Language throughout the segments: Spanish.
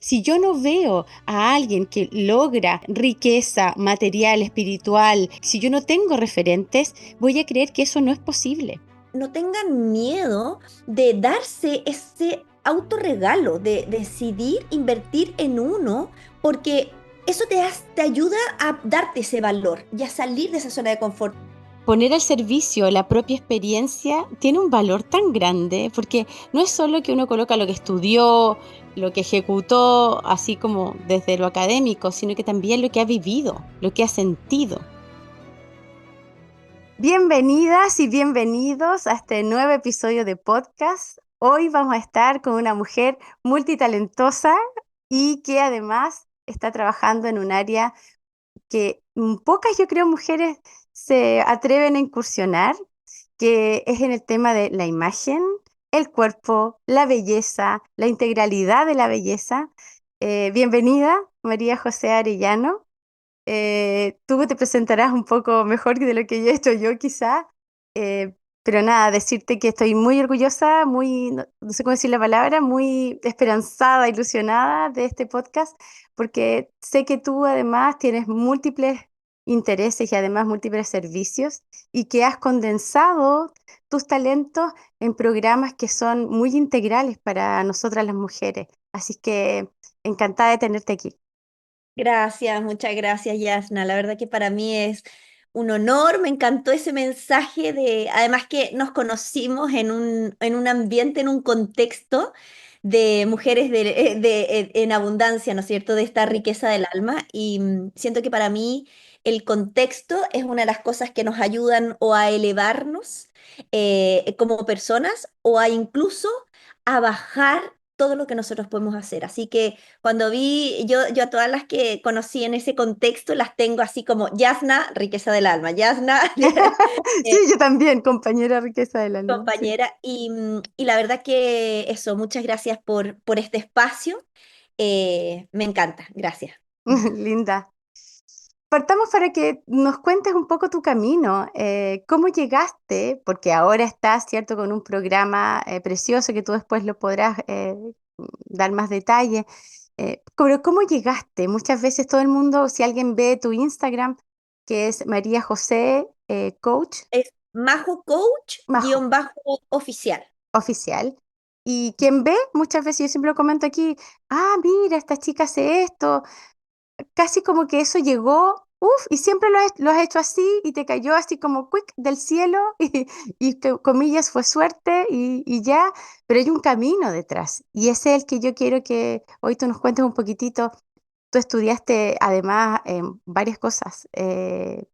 Si yo no veo a alguien que logra riqueza material, espiritual, si yo no tengo referentes, voy a creer que eso no es posible. No tengan miedo de darse ese autorregalo, de decidir invertir en uno, porque eso te ayuda a darte ese valor y a salir de esa zona de confort. Poner al servicio la propia experiencia tiene un valor tan grande, porque no es solo que uno coloca lo que estudió, lo que ejecutó, así como desde lo académico, sino que también lo que ha vivido, lo que ha sentido. Bienvenidas y bienvenidos a este nuevo episodio de podcast. Hoy vamos a estar con una mujer multitalentosa y que además está trabajando en un área que pocas, yo creo, mujeres se atreven a incursionar, que es en el tema de la imagen, el cuerpo, la belleza, la integralidad de la belleza. Bienvenida, María José Arellano. Tú te presentarás un poco mejor que de lo que yo he hecho yo quizá, pero nada, decirte que estoy muy orgullosa, muy, no sé cómo decir la palabra, muy esperanzada, ilusionada de este podcast, porque sé que tú además tienes múltiples intereses y además múltiples servicios y que has condensado tus talentos en programas que son muy integrales para nosotras las mujeres. Así que encantada de tenerte aquí. Gracias, muchas gracias, Yasna. La verdad que para mí es un honor, me encantó ese mensaje además que nos conocimos en un ambiente, en un contexto de mujeres en abundancia, ¿no es cierto?, de esta riqueza del alma. Y siento que para mí el contexto es una de las cosas que nos ayudan o a elevarnos como personas o a incluso a bajar todo lo que nosotros podemos hacer. Así que cuando yo a todas las que conocí en ese contexto, las tengo así como Yasna, riqueza del alma, Yasna, Sí, eh, yo también, compañera riqueza del alma. Sí. compañera. Y la verdad que eso, muchas gracias por este espacio. Me encanta, gracias. Linda. Partamos para que nos cuentes un poco tu camino. ¿Cómo llegaste? Porque ahora estás, ¿cierto?, con un programa precioso que tú después lo podrás dar más detalle. Pero ¿cómo llegaste? Muchas veces todo el mundo, si alguien ve tu Instagram, que es María José Coach, Es Majo Coach, Majo, guión bajo oficial. oficial. Y quien ve, muchas veces yo siempre lo comento aquí, ah, mira, esta chica hace esto, casi como que eso llegó, uff, y siempre lo has hecho así y te cayó así como quick del cielo y que, comillas fue suerte y ya, pero hay un camino detrás y ese es el que yo quiero que hoy tú nos cuentes un poquitito. Tú estudiaste además varias cosas,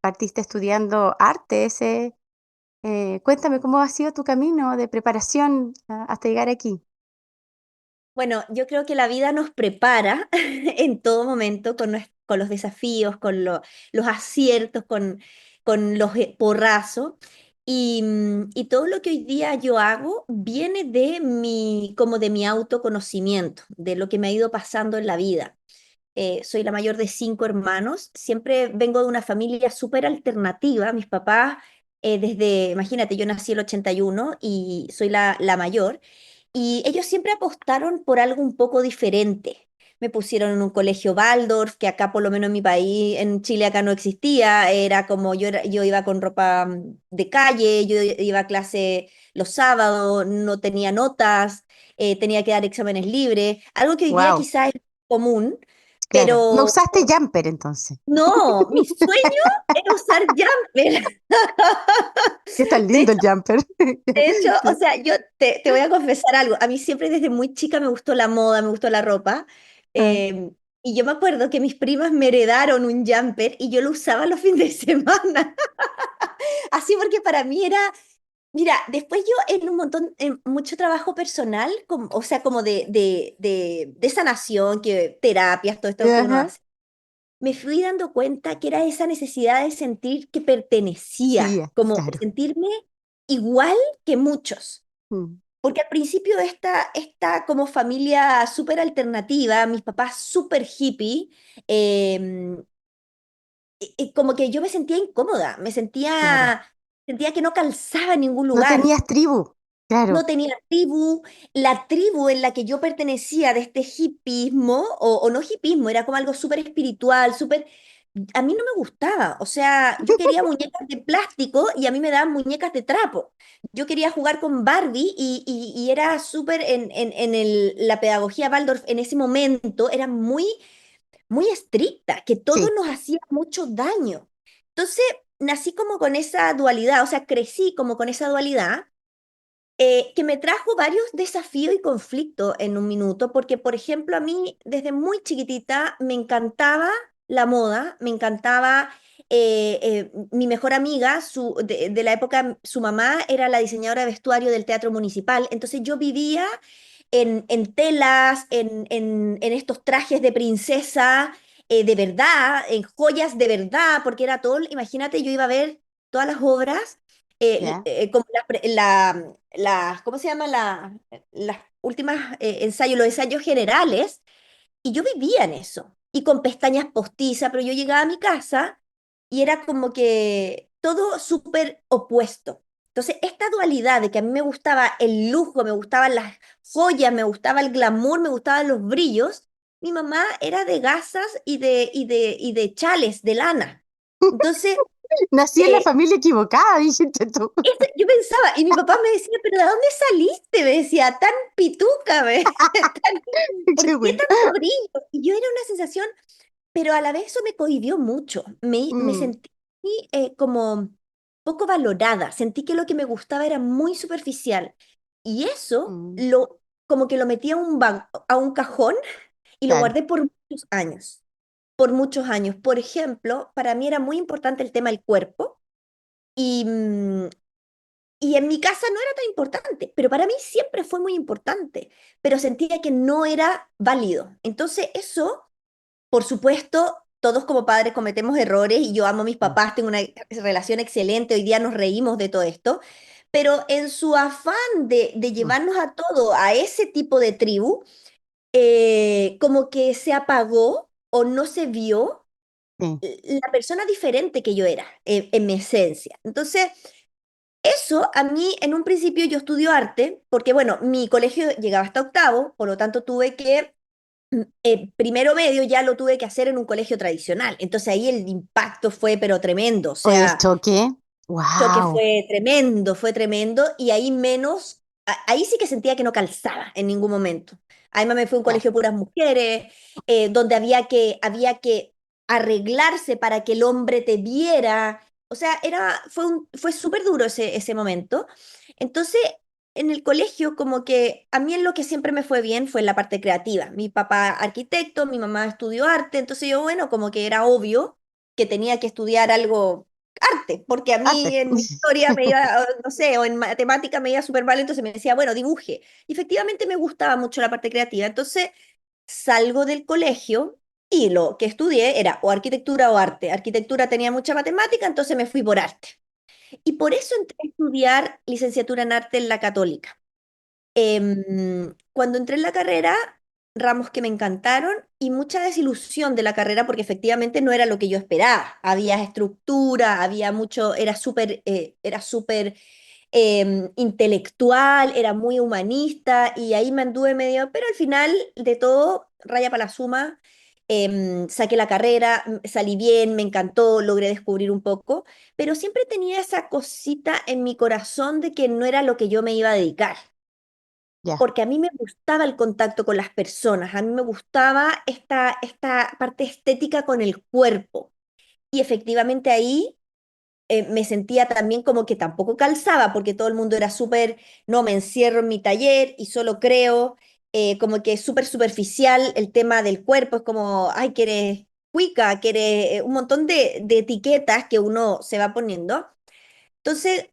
partiste estudiando arte, cuéntame cómo ha sido tu camino de preparación hasta llegar aquí. Bueno, yo creo que la vida nos prepara en todo momento con los desafíos, los aciertos, con los porrazos. Y todo lo que hoy día yo hago viene como de mi autoconocimiento, de lo que me ha ido pasando en la vida. Soy la mayor de 5 hermanos. Siempre vengo de una familia súper alternativa. Mis papás, imagínate, yo nací el 81 y soy la mayor. Y ellos siempre apostaron por algo un poco diferente. Me pusieron en un colegio Waldorf, que acá por lo menos en mi país, en Chile acá no existía. Era como yo iba con ropa de calle, yo iba a clase los sábados, no tenía notas, tenía que dar exámenes libres. Algo que hoy día Wow, quizás es común, claro. No pero usaste jumper entonces. no, mi sueño era usar jumper. Qué tan De lindo el jumper. De hecho, o Sí. sea, yo te voy a confesar algo. A mí siempre desde muy chica me gustó la moda, me gustó la ropa. Ah. Y yo me acuerdo que mis primas me heredaron un jumper y yo lo usaba los fines de semana. Así porque para mí era, mira, después yo en en mucho trabajo personal, o sea, como de sanación, terapias, todo esto que uno Ajá. hace, me fui dando cuenta que era esa necesidad de sentir que Sí, pertenecía, como de claro. sentirme igual que muchos. Mm. Porque al principio esta como familia súper alternativa, mis papás súper hippie, em, como que yo me sentía incómoda, Claro. sentía que no calzaba en ningún No lugar. tenías tribu. claro, No tenía tribu. La tribu en la que yo pertenecía de este hipismo, o no hipismo, era como algo súper espiritual, súper... A mí no me gustaba, o sea, yo quería muñecas de plástico y a mí me daban muñecas de trapo. Yo quería jugar con Barbie y era súper la pedagogía Waldorf en ese momento, era muy, muy estricta, que todo sí, nos hacía mucho daño. Entonces, nací como con esa dualidad, o sea, crecí como con esa dualidad que me trajo varios desafíos y conflictos en un minuto, porque, por ejemplo, a mí desde muy chiquitita me encantaba la moda, me encantaba mi mejor amiga de la época, su mamá era la diseñadora de vestuario del Teatro Municipal, entonces yo vivía en telas, en estos trajes de princesa. De verdad, en joyas de verdad, porque era todo, imagínate, yo iba a ver todas las obras ya, como ¿cómo se llama? Las últimas ensayos, los ensayos generales, y yo vivía en eso, y con pestañas postizas, pero yo llegaba a mi casa y era como que todo súper opuesto. Entonces, esta dualidad de que a mí me gustaba el lujo, me gustaban las joyas, me gustaba el glamour, me gustaban los brillos, mi mamá era de gasas y de chales, de lana. Entonces, nací en la eh, familia equivocada, dijiste tú. yo pensaba, y mi papá me decía, pero ¿de dónde saliste? Me decía, tan pituca, ¿por Qué qué bueno. tanto brillo? Y yo era una sensación, pero a la vez eso me cohibió mucho. Me Mm, sentí como poco valorada, sentí que lo que me gustaba era muy superficial. Y eso mm, como que lo metí a un cajón y lo claro, guardé por muchos años. Por muchos años. Por ejemplo, para mí era muy importante el tema del cuerpo. Y, y en mi casa no era tan importante, pero para mí siempre fue muy importante, pero sentía que no era válido. Entonces eso, por supuesto, todos como padres cometemos errores y yo amo a mis mm, papás, tengo una relación excelente, hoy día nos reímos de todo esto, pero en su afán de mm, llevarnos a todo a ese tipo de tribu, como que se apagó o no se vio sí, la persona diferente que yo era en mi esencia. Entonces... Eso a mí en un principio yo estudio arte, porque bueno, mi colegio llegaba hasta octavo, por lo tanto tuve que, primero medio ya lo tuve que hacer en un colegio tradicional. Entonces ahí el impacto fue pero tremendo, o o el sea, choque, choque wow, fue tremendo y ahí menos, ahí sí que sentía que no calzaba en ningún momento. Además me fui a un claro, colegio de puras mujeres, donde había que arreglarse para que el hombre te viera. O sea, fue súper duro ese momento. Entonces, en el colegio, como que a mí en lo que siempre me fue bien fue en la parte creativa. Mi papá arquitecto, mi mamá estudió arte, entonces yo, bueno, como que era obvio que tenía que estudiar algo arte, porque a mí arte. en historia me iba, no sé, o en matemática me iba súper mal, entonces me decía, bueno, dibuje. Y efectivamente me gustaba mucho la parte creativa. Entonces salgo del colegio y lo que estudié era o arquitectura o arte. Arquitectura tenía mucha matemática, entonces me fui por arte. Y por eso entré a estudiar licenciatura en arte en la Católica. Cuando entré en la carrera, ramos que me encantaron y mucha desilusión de la carrera porque efectivamente no era lo que yo esperaba. Había estructura, había mucho, era súper intelectual, era muy humanista y ahí me anduve medio, pero al final de todo, raya para la suma, saqué la carrera, salí bien, me encantó, logré descubrir un poco, pero siempre tenía esa cosita en mi corazón de que no era lo que yo me iba a dedicar Ya, porque a mí me gustaba el contacto con las personas, a mí me gustaba esta parte estética con el cuerpo. Y efectivamente ahí me sentía también como que tampoco calzaba, porque todo el mundo era súper, no, me encierro en mi taller y solo creo, como que es súper superficial el tema del cuerpo, es como, ay, que eres cuica, que eres un montón de etiquetas que uno se va poniendo. Entonces,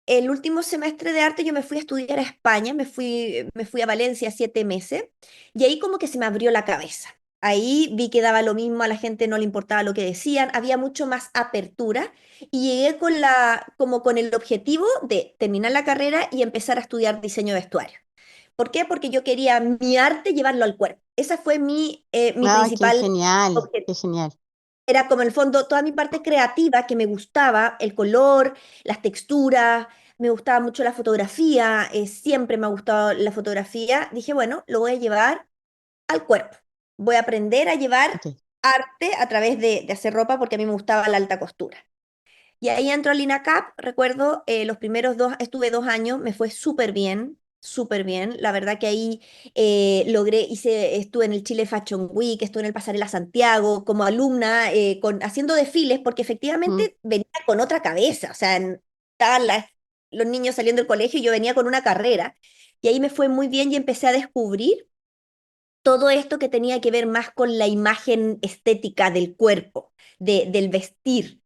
el último semestre de arte yo me fui a estudiar a España, me fui a Valencia 7 meses y ahí como que se me abrió la cabeza. Ahí vi que daba lo mismo, a la gente no le importaba lo que decían, había mucho más apertura y llegué como con el objetivo de terminar la carrera y empezar a estudiar diseño de vestuario. ¿Por qué? Porque yo quería mi arte llevarlo al cuerpo. Esa fue mi ah, qué principal genial, qué objetivo. genial. Era como en el fondo toda mi parte creativa que me gustaba, el color, las texturas. me gustaba mucho la fotografía, siempre me ha gustado la fotografía. Dije, bueno, lo voy a llevar al cuerpo. Voy a aprender a llevar Ok. arte a través de hacer ropa porque a mí me gustaba la alta costura. Y ahí entró al INACAP, recuerdo, los primeros dos, estuve 2 años, me fue súper bien, súper bien. La verdad que ahí estuve en el Chile Fashion Week, estuve en el Pasarela Santiago como alumna, haciendo desfiles, porque Mm. efectivamente venía con otra cabeza, o sea, estaban los niños saliendo del colegio y yo venía con una carrera. Y ahí me fue muy bien y empecé a descubrir todo esto que tenía que ver más con la imagen estética del cuerpo, del vestir.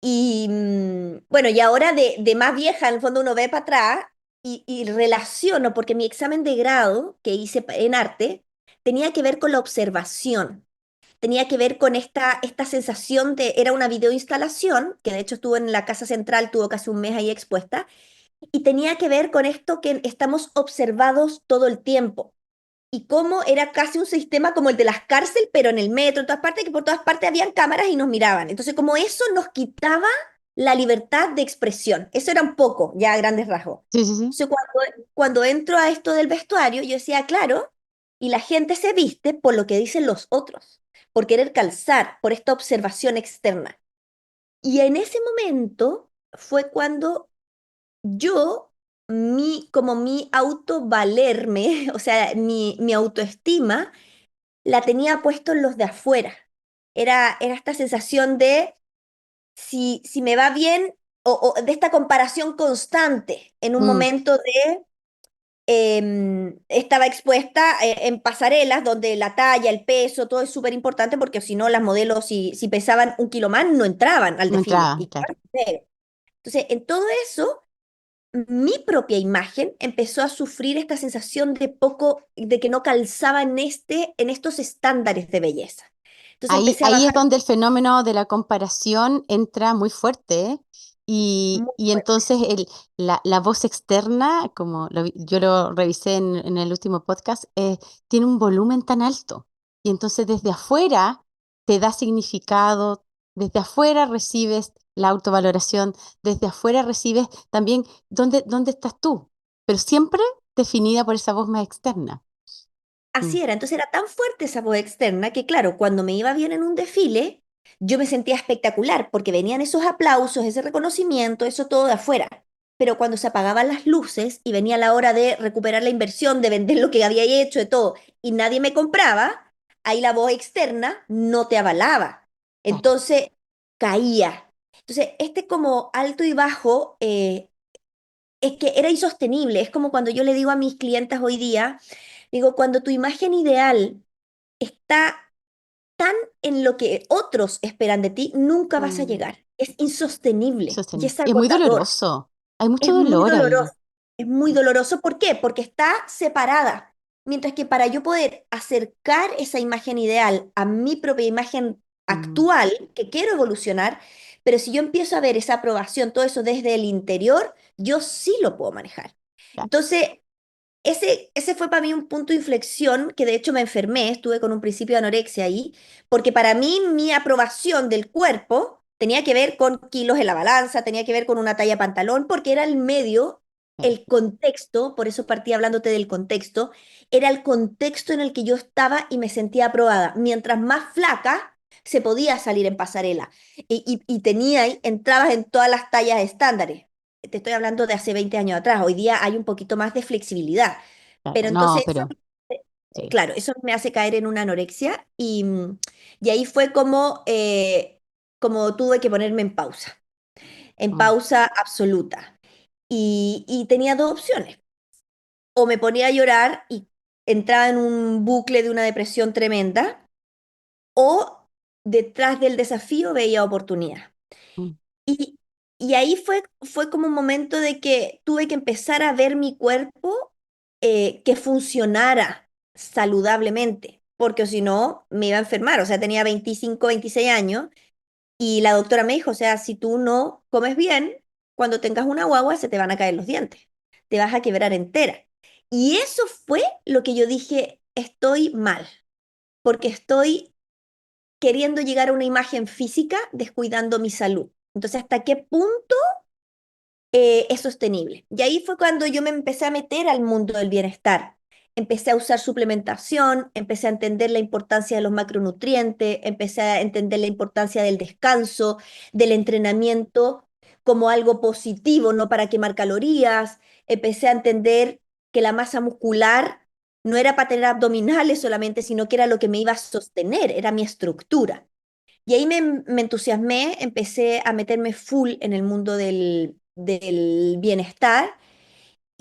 Y bueno, y ahora de más vieja, en el fondo uno ve para atrás y relaciono, porque mi examen de grado que hice en arte tenía que ver con la observación, tenía que ver con esta sensación era una videoinstalación, que de hecho estuvo en la Casa Central, tuvo casi un mes ahí expuesta, y tenía que ver con esto que estamos observados todo el tiempo y cómo era casi un sistema como el de las cárceles, pero en el metro, en todas partes, que por todas partes habían cámaras y nos miraban. Entonces, como eso nos quitaba la libertad de expresión. Eso era un poco, ya a grandes rasgos. Sí, sí, sí. Entonces, cuando entro a esto del vestuario, yo decía, claro, y la gente se viste por lo que dicen los otros, por querer calzar, por esta observación externa. Y en ese momento fue cuando yo, como mi autovalerme, o sea, mi autoestima, la tenía puesto en los de afuera. Era esta sensación de si me va bien, o de esta comparación constante en un Mm. momento estaba expuesta en pasarelas donde la talla, el peso, todo es súper importante porque si no, las modelos, si pesaban 1 kilo más, no entraban al No desfile. entraba, Y claro. claro, entonces, en todo eso mi propia imagen empezó a sufrir esta sensación de que no calzaba en estos estándares de belleza. Entonces Ahí, empecé a ahí es bajar donde el fenómeno de la comparación entra muy fuerte, ¿eh? muy Y fuerte. entonces la voz externa, como yo lo revisé en el último podcast, tiene un volumen tan alto. Y entonces desde afuera te da significado, desde afuera recibes la autovaloración, desde afuera recibes también dónde estás tú, pero siempre definida por esa voz más externa. Mm. Así era, entonces era tan fuerte esa voz externa que claro, cuando me iba bien en un desfile, yo me sentía espectacular porque venían esos aplausos, ese reconocimiento, eso todo de afuera. Pero cuando se apagaban las luces y venía la hora de recuperar la inversión, de vender lo que había hecho, de todo, y nadie me compraba, ahí la voz externa no te avalaba. Claro. Entonces caía. Entonces, este como alto y bajo es que era insostenible. Es como cuando yo le digo a mis clientas hoy día, digo, cuando tu imagen ideal está tan en lo que otros esperan de ti, nunca vas a Mm. llegar. Es insostenible y Sostenible. es Y es muy agotador. doloroso. Hay mucho Es muy dolor ahí. doloroso. Es muy doloroso. ¿Por qué? Porque está separada. Mientras que para yo poder acercar esa imagen ideal a mi propia imagen Mm. actual, que quiero evolucionar, pero si yo empiezo a ver esa aprobación, todo eso desde el interior, yo sí lo puedo manejar. Claro. Entonces, ese fue para mí un punto de inflexión que de hecho me enfermé, estuve con un principio de anorexia ahí, porque para mí mi aprobación del cuerpo tenía que ver con kilos en la balanza, tenía que ver con una talla de pantalón, porque era el medio, Claro. el contexto, por eso partí hablándote del contexto, era el contexto en el que yo estaba y me sentía aprobada. Mientras más flaca, se podía salir en pasarela y tenía, entrabas en todas las tallas estándares. Te estoy hablando de hace 20 años atrás. Hoy día hay un poquito más de flexibilidad. Claro. Pero No, entonces, pero sí. claro, eso me hace caer en una anorexia y ahí fue como tuve que ponerme en Mm. pausa absoluta. Y tenía dos opciones. O me ponía a llorar y entraba en un bucle de una depresión tremenda, o detrás del desafío veía oportunidad. Mm. Y, y ahí fue como un momento de que tuve que empezar a ver mi cuerpo que funcionara saludablemente, porque si no me iba a enfermar. O sea, tenía 25 26 años y la doctora me dijo, o sea, si tú no comes bien, cuando tengas una guagua se te van a caer los dientes, te vas a quebrar entera. Y eso fue lo que yo dije, estoy mal, porque estoy queriendo llegar a una imagen física descuidando mi salud. Entonces, ¿hasta qué punto es sostenible. Y ahí fue cuando yo me empecé a meter al mundo del bienestar. Empecé a usar suplementación, empecé a entender la importancia de los macronutrientes, empecé a entender la importancia del descanso, del entrenamiento como algo positivo, no para quemar calorías. Empecé a entender que la masa muscular no era para tener abdominales solamente, sino que era lo que me iba a sostener, era mi estructura. Y ahí me entusiasmé, empecé a meterme full en el mundo del bienestar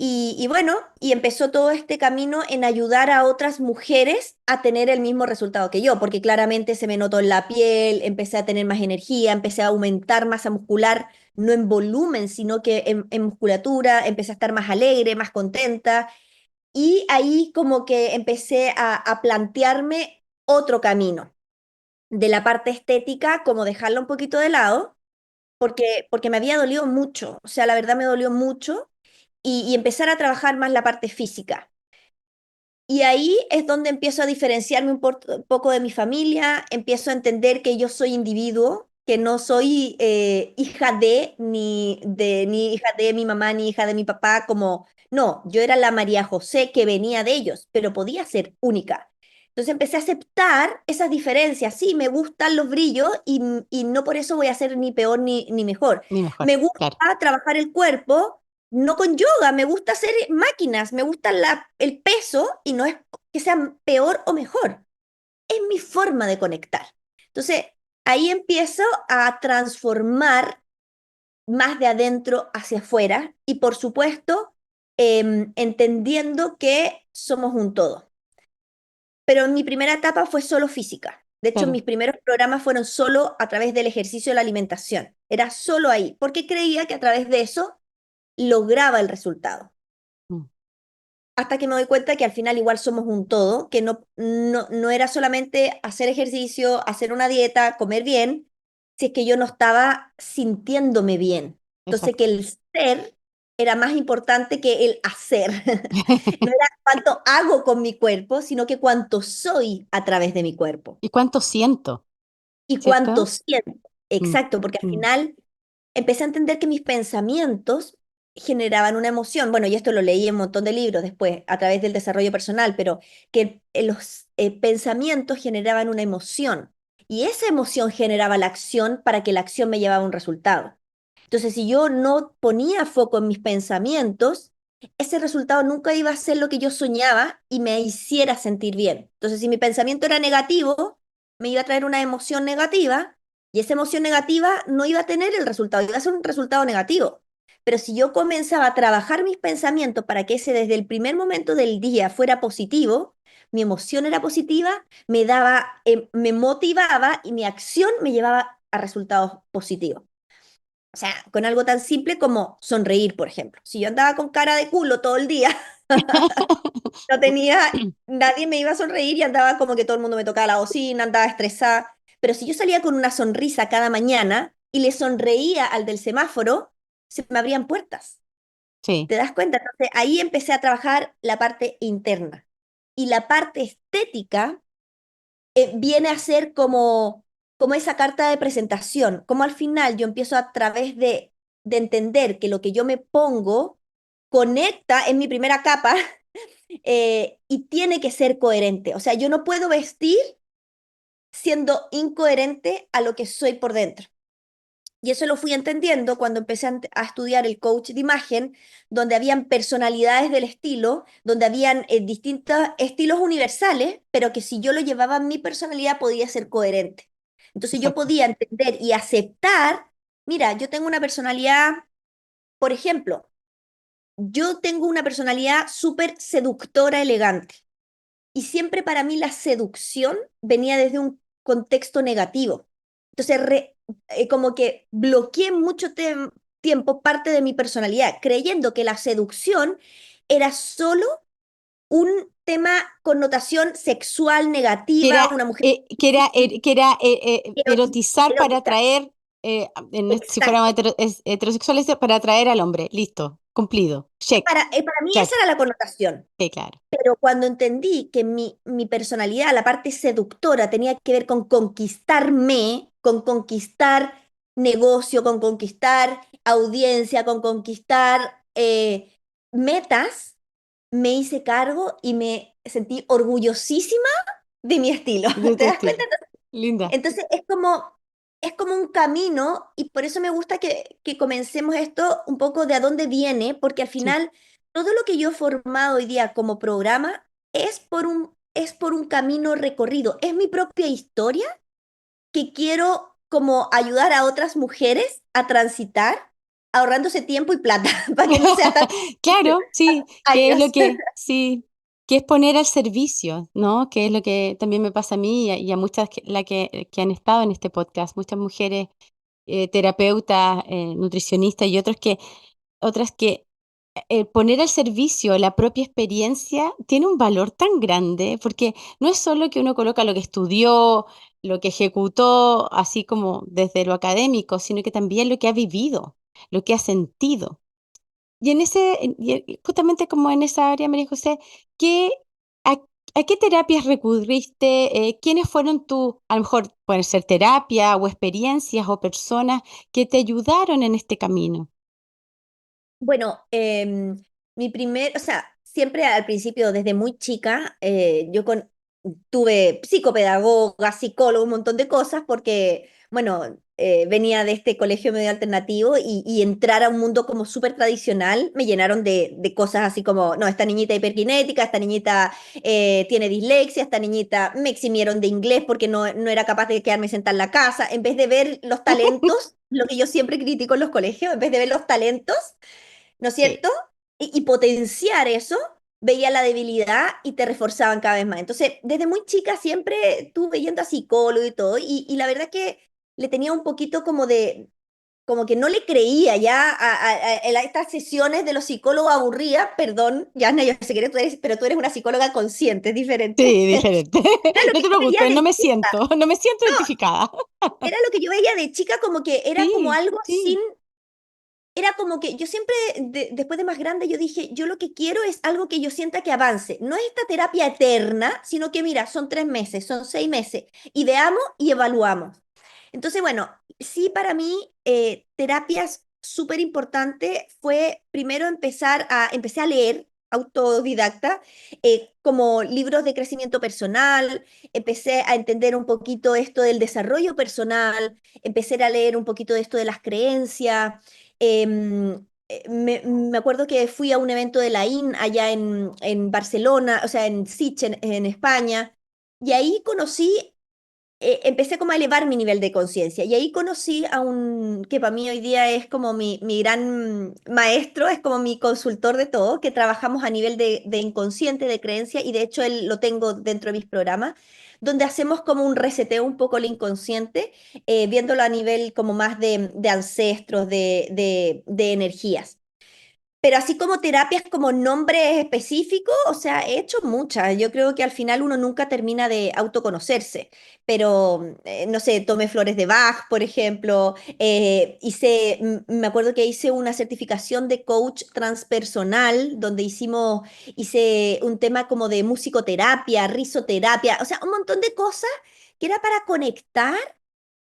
y bueno, y empezó todo este camino en ayudar a otras mujeres a tener el mismo resultado que yo, porque claramente se me notó en la piel, empecé a tener más energía, empecé a aumentar masa muscular, no en volumen, sino que en musculatura, empecé a estar más alegre, más contenta, y ahí como que empecé a plantearme otro camino de la parte estética, como dejarla un poquito de lado, porque me había dolido mucho, o sea, la verdad me dolió mucho, y empezar a trabajar más la parte física. Y ahí es donde empiezo a diferenciarme poco de mi familia, empiezo a entender que yo soy individuo, que no soy hija ni hija de mi mamá, ni hija de mi papá, como, no, yo era la María José que venía de ellos, pero podía ser única. Entonces empecé a aceptar esas diferencias. Sí, me gustan los brillos y no por eso voy a ser ni peor ni mejor. Ni mejor, Me gusta claro. trabajar el cuerpo no con yoga, me gusta hacer máquinas, me gusta el peso y no es que sean peor o mejor, es mi forma de conectar. Entonces, ahí empiezo a transformar más de adentro hacia afuera y por supuesto, entendiendo que somos un todo. Pero en mi primera etapa fue solo física. De hecho, Claro. mis primeros programas fueron solo a través del ejercicio de la alimentación. Era solo ahí, porque creía que a través de eso lograba el resultado. Mm. Hasta que me doy cuenta que al final igual somos un todo, que no era solamente hacer ejercicio, hacer una dieta, comer bien, si es que yo no estaba sintiéndome bien. Entonces que Exacto. el ser era más importante que el hacer. No era cuánto hago con mi cuerpo, sino que cuánto soy a través de mi cuerpo ¿Y cuánto siento? y cuánto ¿Cierto? siento. Mm, Exacto, porque al mm. final empecé a entender que mis pensamientos generaban una emoción. Bueno, y esto lo leí en un montón de libros después, a través del desarrollo personal, pero que los pensamientos generaban una emoción. Y esa emoción generaba la acción para que la acción me llevaba a un resultado. Entonces, si yo no ponía foco en mis pensamientos, ese resultado nunca iba a ser lo que yo soñaba y me hiciera sentir bien. Entonces, si mi pensamiento era negativo, me iba a traer una emoción negativa y esa emoción negativa no iba a tener el resultado, iba a ser un resultado negativo. Pero si yo comenzaba a trabajar mis pensamientos para que ese desde el primer momento del día fuera positivo, mi emoción era positiva, me motivaba y mi acción me llevaba a resultados positivos. O sea, con algo tan simple como sonreír, por ejemplo. Si yo andaba con cara de culo todo el día, no tenía, nadie me iba a sonreír y andaba como que todo el mundo me tocaba la bocina, andaba estresada. Pero si yo salía con una sonrisa cada mañana y le sonreía al del semáforo, se me abrían puertas. Sí, ¿Te das cuenta? Entonces ahí empecé a trabajar la parte interna. Y la parte estética viene a ser como esa carta de presentación, como al final yo empiezo a través de entender que lo que yo me pongo conecta en mi primera capa y tiene que ser coherente. O sea, yo no puedo vestir siendo incoherente a lo que soy por dentro. Y eso lo fui entendiendo cuando empecé a estudiar el coach de imagen, donde habían personalidades del estilo, donde habían distintos estilos universales, pero que si yo lo llevaba a mi personalidad podía ser coherente. Entonces yo exacto. podía entender y aceptar, mira, yo tengo una personalidad, por ejemplo, yo tengo una personalidad súper seductora, elegante. Y siempre para mí la seducción venía desde un contexto negativo. Entonces, como que bloqueé mucho tiempo parte de mi personalidad, creyendo que la seducción era solo un tema connotación sexual negativa, una mujer Erotizar para erótica. atraer, si fuéramos Exacto. heterosexuales, para atraer al hombre. Listo, cumplido. Check, Para mí esa check. era la connotación. Sí, claro. Pero cuando entendí que mi personalidad, la parte seductora, tenía que ver con conquistarme, con conquistar negocio, con conquistar audiencia, con conquistar metas, me hice cargo y me sentí orgullosísima de mi estilo. de ¿Te tu das estilo. cuenta? Linda. Entonces es como un camino y por eso me gusta que comencemos esto un poco de a dónde viene, porque al Sí. final todo lo que yo he formado hoy día como programa es por un camino recorrido, es mi propia historia que quiero como ayudar a otras mujeres a transitar, ahorrándose tiempo y plata, para que no sea tan Claro, sí, que es lo años. que, sí, que es poner al servicio, ¿no? Que es lo que también me pasa a mí y a muchas que han estado en este podcast, muchas mujeres terapeutas, nutricionistas y otras que poner al servicio la propia experiencia tiene un valor tan grande, porque no es solo que uno coloca lo que estudió, lo que ejecutó, así como desde lo académico, sino que también lo que ha vivido, lo que ha sentido. Y justamente como en esa área, María José, ¿qué, a, a qué terapias recurriste? ¿Quiénes fueron a lo mejor pueden ser terapia o experiencias o personas que te ayudaron en este camino? Bueno, o sea, siempre al principio, desde muy chica, tuve psicopedagoga, psicólogo, un montón de cosas, porque, bueno, venía de este colegio medio alternativo y entrar a un mundo como súper tradicional me llenaron de cosas así como, no, esta niñita hiperkinética, esta niñita tiene dislexia, esta niñita me eximieron de inglés porque no era capaz de quedarme sentada en la casa, en vez de ver los talentos, lo que yo siempre critico en los colegios, en vez de ver los talentos, ¿no es Sí. cierto? Y potenciar eso, veía la debilidad y te reforzaban cada vez más. Entonces, desde muy chica siempre estuve yendo a psicólogo y todo, y la verdad que le tenía un poquito como que no le creía ya a estas sesiones de los psicólogos aburría, perdón, ya yo sé que pero tú eres una psicóloga consciente, es diferente. Sí, diferente. Era lo No que te yo veía preocupes, de no me chica. siento, no me siento No, identificada. era lo que yo veía de chica como que era como Sí, algo sin. sí, Era como que yo siempre, después de más grande, yo dije, yo lo que quiero es algo que yo sienta que avance. No es esta terapia eterna, sino que mira, son 3 meses, son 6 meses, y veamos y evaluamos. Entonces, bueno, sí, para mí, terapias súper importante fue primero empecé a leer autodidacta, como libros de crecimiento personal, empecé a entender un poquito esto del desarrollo personal, empecé a leer un poquito de esto de las creencias. Me acuerdo que fui a un evento de la IN allá en Barcelona, o sea, en Sitges, en España, y ahí empecé como a elevar mi nivel de conciencia. Y ahí conocí a un que para mí hoy día es como mi gran maestro, es como mi consultor de todo, que trabajamos a nivel de inconsciente, de creencia, y de hecho él lo tengo dentro de mis programas, donde hacemos como un reseteo un poco el inconsciente, viéndolo a nivel como más de ancestros, de energías. Pero así como terapias como nombres específicos, o sea, he hecho muchas. Yo creo que al final uno nunca termina de autoconocerse. Pero, no sé, tomé flores de Bach, por ejemplo. Me acuerdo que hice una certificación de coach transpersonal, donde hice un tema como de musicoterapia, risoterapia, o sea, un montón de cosas que era para conectar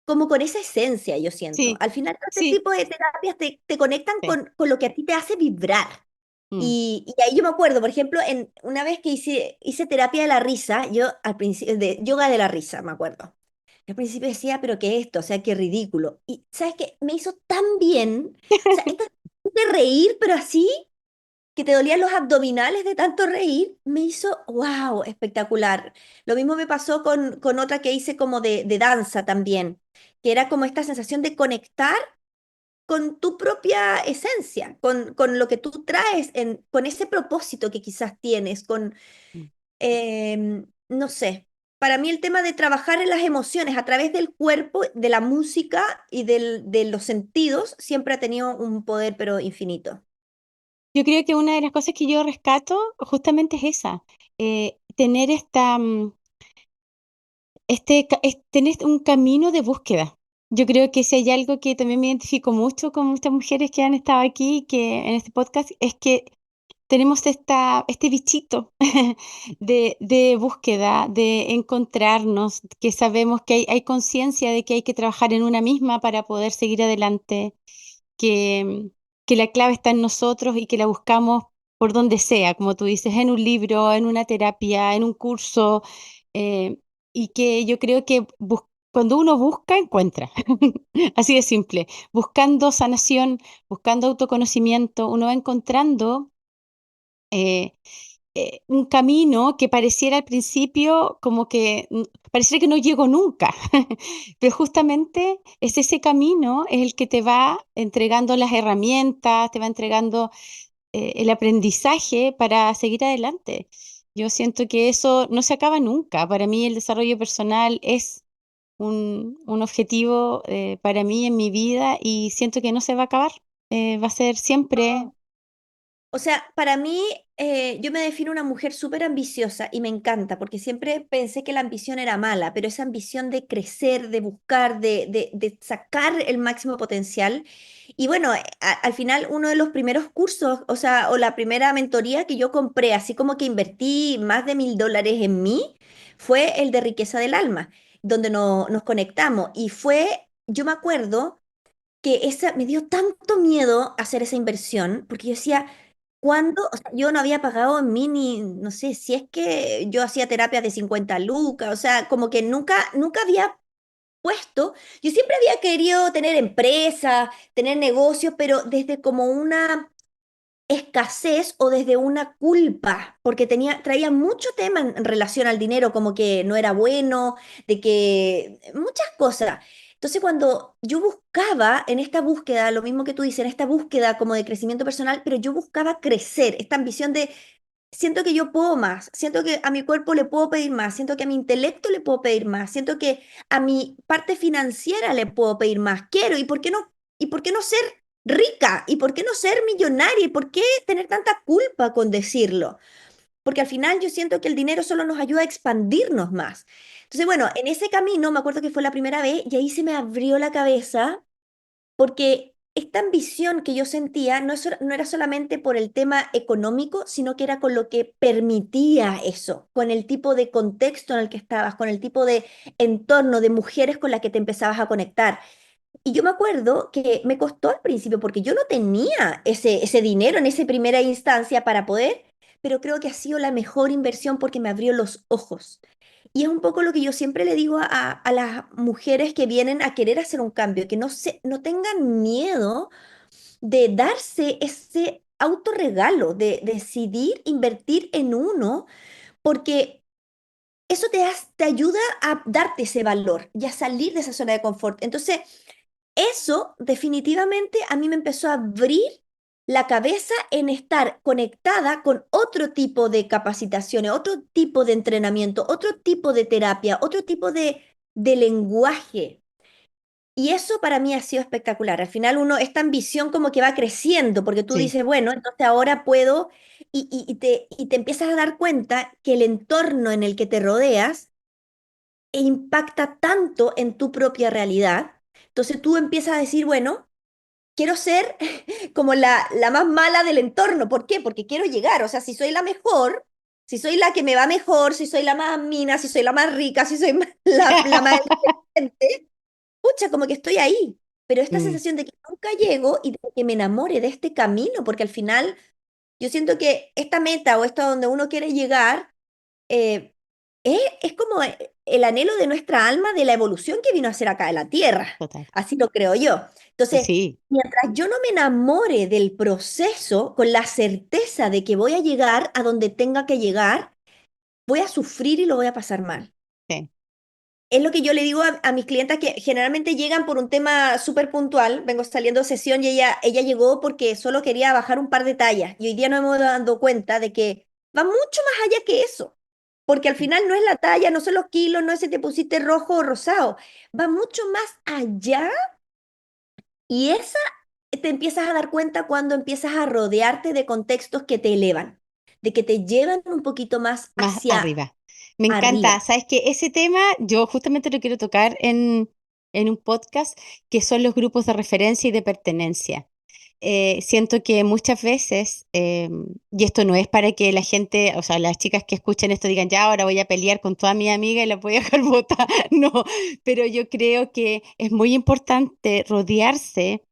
como con esa esencia, yo siento. sí, Al final, todo este sí, tipo de terapias te conectan sí. con lo que a ti te hace vibrar. Mm. Y ahí yo me acuerdo, por ejemplo, una vez que hice terapia de la risa, yo al principio, de yoga de la risa, me acuerdo. Al principio decía, pero ¿qué es esto? O sea, qué ridículo. Y ¿sabes qué? Me hizo tan bien. O sea, esta de reír, pero así, que te dolían los abdominales de tanto reír, me hizo, wow, espectacular. Lo mismo me pasó con otra que hice como de danza también, que era como esta sensación de conectar con tu propia esencia, con lo que tú traes, con ese propósito que quizás tienes, Mm. no sé. Para mí el tema de trabajar en las emociones a través del cuerpo, de la música y de los sentidos siempre ha tenido un poder pero infinito. Yo creo que una de las cosas que yo rescato justamente es esa, tener tener un camino de búsqueda. Yo creo que si hay algo que también me identifico mucho con muchas mujeres que han estado aquí, que en este podcast, es que tenemos este bichito de búsqueda, de encontrarnos, que sabemos que hay conciencia de que hay que trabajar en una misma para poder seguir adelante, que, que la clave está en nosotros y que la buscamos por donde sea, como tú dices, en un libro, en una terapia, en un curso, eh, y que yo creo que cuando uno busca, encuentra. Así de simple. Buscando sanación, buscando autoconocimiento, uno va encontrando eh, un camino que pareciera al principio como que pareciera que no llegó nunca, pero justamente es ese camino es el que te va entregando las herramientas, te va entregando el aprendizaje para seguir adelante. Yo siento que eso no se acaba nunca. Para mí el desarrollo personal es un objetivo para mí en mi vida y siento que no se va a acabar. Va a ser siempre, O sea, para mí, yo me defino una mujer súper ambiciosa y me encanta, porque siempre pensé que la ambición era mala, pero esa ambición de crecer, de buscar, de sacar el máximo potencial. Y bueno, al final uno de los primeros cursos, o sea, o la primera mentoría que yo compré, así como que invertí más de $1000 en mí, fue el de Riqueza del Alma, donde nos conectamos. Y fue, yo me acuerdo que esa, me dio tanto miedo hacer esa inversión, porque yo decía, ¿cuándo? O sea, yo no había pagado en mí ni, no sé, si es que yo hacía terapias de 50 lucas, o sea, como que nunca había puesto, yo siempre había querido tener empresa, tener negocios, pero desde como una escasez o desde una culpa, porque traía mucho tema en relación al dinero, como que no era bueno, de que muchas cosas. Entonces, cuando yo buscaba en esta búsqueda, lo mismo que tú dices, en esta búsqueda como de crecimiento personal, pero yo buscaba crecer, esta ambición de, siento que yo puedo más, siento que a mi cuerpo le puedo pedir más, siento que a mi intelecto le puedo pedir más, siento que a mi parte financiera le puedo pedir más, quiero, y por qué no ser rica? ¿Y por qué no ser millonaria? ¿Y por qué tener tanta culpa con decirlo? Porque al final yo siento que el dinero solo nos ayuda a expandirnos más. Entonces, bueno, en ese camino me acuerdo que fue la primera vez y ahí se me abrió la cabeza porque esta ambición que yo sentía no era solamente por el tema económico, sino que era con lo que permitía eso, con el tipo de contexto en el que estabas, con el tipo de entorno de mujeres con las que te empezabas a conectar. Y yo me acuerdo que me costó al principio porque yo no tenía ese dinero en esa primera instancia para poder, pero creo que ha sido la mejor inversión porque me abrió los ojos. Y es un poco lo que yo siempre le digo a las mujeres que vienen a querer hacer un cambio, que no tengan miedo de darse ese autorregalo, de decidir invertir en uno, porque eso te ayuda a darte ese valor y a salir de esa zona de confort. Entonces, eso definitivamente a mí me empezó a abrir la cabeza en estar conectada con otro tipo de capacitaciones, otro tipo de entrenamiento, otro tipo de terapia, otro tipo de lenguaje. Y eso para mí ha sido espectacular. Al final uno, esta ambición como que va creciendo, porque tú sí, dices, bueno, entonces ahora puedo, y te empiezas a dar cuenta que el entorno en el que te rodeas impacta tanto en tu propia realidad. Entonces tú empiezas a decir, bueno, quiero ser como la más mala del entorno. ¿Por qué? Porque quiero llegar. O sea, si soy la mejor, si soy la que me va mejor, si soy la más mina, si soy la más rica, si soy la más inteligente, pucha, como que estoy ahí. Pero esta mm, sensación de que nunca llego y de que me enamore de este camino, porque al final yo siento que esta meta o esto a donde uno quiere llegar, eh, es como el anhelo de nuestra alma de la evolución que vino a hacer acá en la Tierra. total. Así lo creo yo. Entonces, Sí, mientras yo no me enamore del proceso con la certeza de que voy a llegar a donde tenga que llegar, voy a sufrir y lo voy a pasar mal. sí. Es lo que yo le digo a mis clientas que generalmente llegan por un tema súper puntual. Vengo saliendo de sesión y ella llegó porque solo quería bajar un par de tallas. Y hoy día nos hemos dado cuenta de que va mucho más allá que eso. Porque al final no es la talla, no son los kilos, no es si te pusiste rojo o rosado. Va mucho más allá y esa te empiezas a dar cuenta cuando empiezas a rodearte de contextos que te elevan, de que te llevan un poquito más Más hacia arriba. Me encanta. arriba. Sabes que ese tema yo justamente lo quiero tocar en un podcast que son los grupos de referencia y de pertenencia. Siento que muchas veces, y esto no es para que la gente, o sea, las chicas que escuchen esto digan, ya ahora voy a pelear con toda mi amiga y la voy a dejar botada. No, pero yo creo que es muy importante rodearse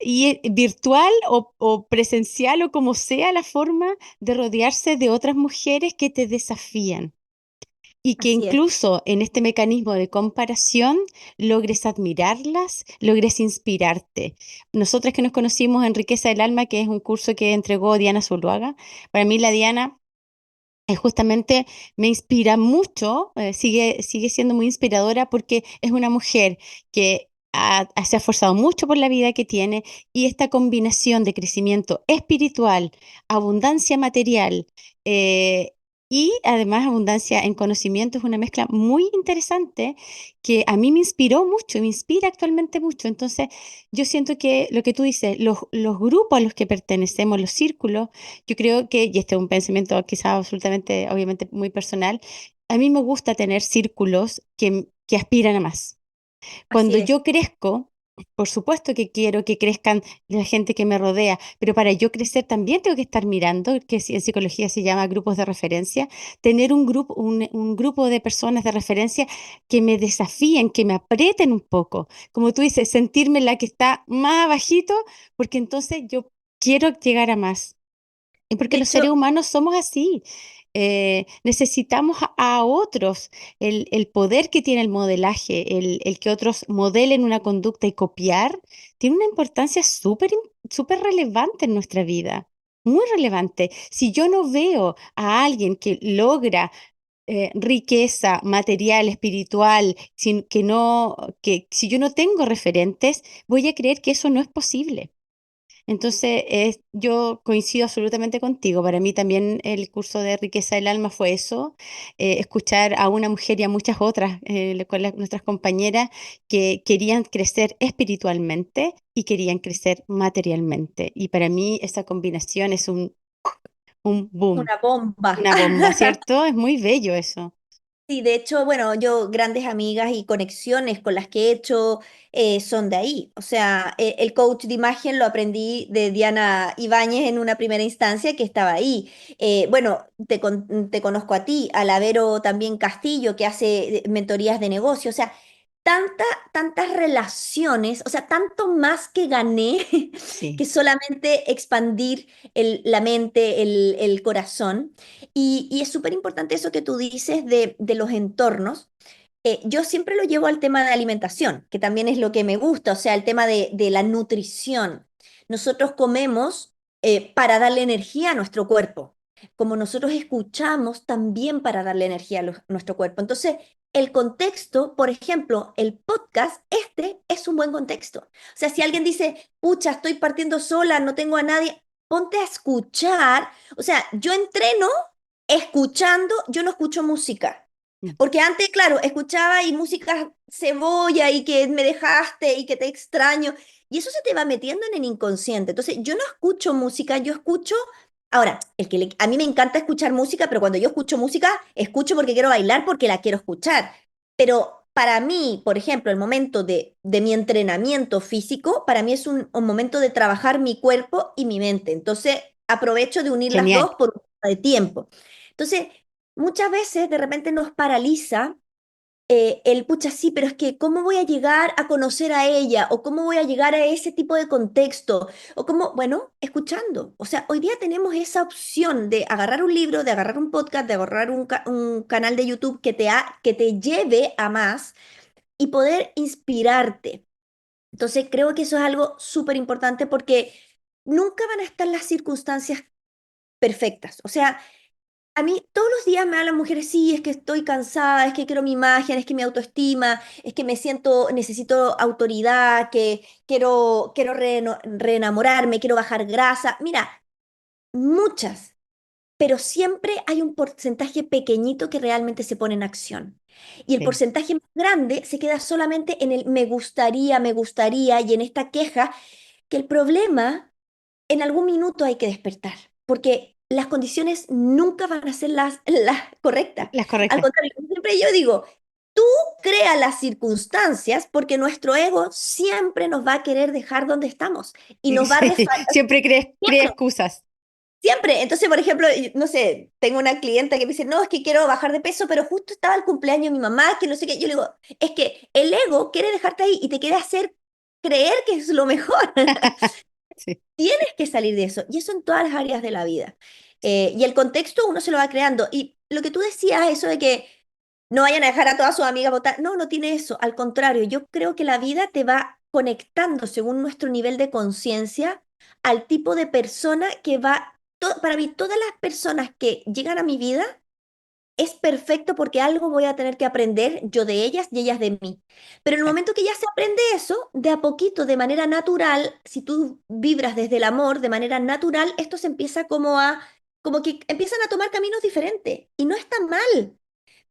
virtual o presencial o como sea la forma de rodearse de otras mujeres que te desafían y que Así es, incluso en este mecanismo de comparación logres admirarlas, logres inspirarte. Nosotras que nos conocimos en Riqueza del Alma, que es un curso que entregó Diana Zuluaga, para mí la Diana justamente me inspira mucho, sigue siendo muy inspiradora porque es una mujer que se ha esforzado mucho por la vida que tiene y esta combinación de crecimiento espiritual, abundancia material eh, y además abundancia en conocimiento es una mezcla muy interesante que a mí me inspiró mucho y me inspira actualmente mucho. Entonces, yo siento que lo que tú dices, los grupos a los que pertenecemos, los círculos, yo creo que, y este es un pensamiento quizás absolutamente, obviamente muy personal, a mí me gusta tener círculos que aspiran a más. así Cuando es. yo crezco, por supuesto que quiero que crezcan la gente que me rodea, pero para yo crecer también tengo que estar mirando, que en psicología se llama grupos de referencia, tener un grupo de personas de referencia que me desafíen, que me aprieten un poco. Como tú dices, sentirme la que está más abajito, porque entonces yo quiero llegar a más. Y porque De los seres hecho, humanos somos así. Necesitamos a otros. El poder que tiene el modelaje, el que otros modelen una conducta y copiar, tiene una importancia súper relevante en nuestra vida. Muy relevante. Si yo no veo a alguien que logra riqueza material, espiritual, que si yo no tengo referentes, voy a creer que eso no es posible. Entonces, yo coincido absolutamente contigo. Para mí también el curso de Riqueza del Alma fue eso, escuchar a una mujer y a muchas otras, nuestras compañeras, que querían crecer espiritualmente y querían crecer materialmente. Y para mí esa combinación es un boom, una bomba. una bomba, ¿cierto? Es muy bello eso. Sí, de hecho, bueno, yo grandes amigas y conexiones con las que he hecho son de ahí. O sea, el coach de imagen lo aprendí de Diana Ibáñez en una primera instancia que estaba ahí. Bueno, te conozco a ti, a la Vero también Castillo, que hace mentorías de negocio. O sea, tantas relaciones, o sea, tanto más que gané que Sí, solamente expandir la mente, el corazón. Y es súper importante eso que tú dices de los entornos. Yo siempre lo llevo al tema de alimentación, que también es lo que me gusta, o sea, el tema de la nutrición. Nosotros comemos para darle energía a nuestro cuerpo, como nosotros escuchamos también para darle energía a nuestro cuerpo. Entonces, el contexto, por ejemplo, el podcast, este es un buen contexto. O sea, si alguien dice, pucha, estoy partiendo sola, no tengo a nadie, ponte a escuchar. O sea, yo entreno escuchando, yo no escucho música. mm, Porque antes, claro, escuchaba y música cebolla y que me dejaste y que te extraño. Y eso se te va metiendo en el inconsciente. Entonces, yo no escucho música, yo escucho. Ahora, a mí me encanta escuchar música, pero cuando yo escucho música, escucho porque quiero bailar, porque la quiero escuchar. Pero para mí, por ejemplo, el momento de mi entrenamiento físico, para mí es un momento de trabajar mi cuerpo y mi mente. Entonces, aprovecho de unir las genial. dos por un poco de tiempo. Entonces, muchas veces de repente nos paraliza el pucha, sí, pero es que ¿cómo voy a llegar a conocer a ella? ¿O cómo voy a llegar a ese tipo de contexto? O cómo, bueno, escuchando. O sea, hoy día tenemos esa opción de agarrar un libro, de agarrar un podcast, de agarrar un canal de YouTube que te lleve a más y poder inspirarte. Entonces, creo que eso es algo súper importante porque nunca van a estar las circunstancias perfectas. O sea, a mí todos los días me hablan mujeres, sí, es que estoy cansada, es que quiero mi imagen, es que mi autoestima, es que me siento, necesito autoridad, que quiero reenamorarme, quiero bajar grasa. Mira, muchas, pero siempre hay un porcentaje pequeñito que realmente se pone en acción. Y el Sí. porcentaje más grande se queda solamente en el me gustaría y en esta queja, que el problema en algún minuto hay que despertar, porque las condiciones nunca van a ser las correctas. Las Al correctas. contrario, siempre yo digo, tú crea las circunstancias porque nuestro ego siempre nos va a querer dejar donde estamos y Sí, nos va a sí. respaldar Siempre cree siempre. excusas. Siempre. Entonces, por ejemplo, no sé, tengo una clienta que me dice, no, es que quiero bajar de peso, pero justo estaba el cumpleaños de mi mamá, que no sé qué. Yo le digo, es que el ego quiere dejarte ahí y te quiere hacer creer que es lo mejor. Sí, Tienes que salir de eso, y eso en todas las áreas de la vida. Y el contexto uno se lo va creando. Y lo que tú decías, eso de que no vayan a dejar a todas sus amigas votar, no, no tiene eso. Al contrario, yo creo que la vida te va conectando según nuestro nivel de conciencia al tipo de persona que va. Para mí, todas las personas que llegan a mi vida es perfecto porque algo voy a tener que aprender yo de ellas y ellas de mí. Pero en el exacto. momento que ya se aprende eso, de a poquito, de manera natural, si tú vibras desde el amor, de manera natural, esto se empieza como que empiezan a tomar caminos diferentes. Y no está mal,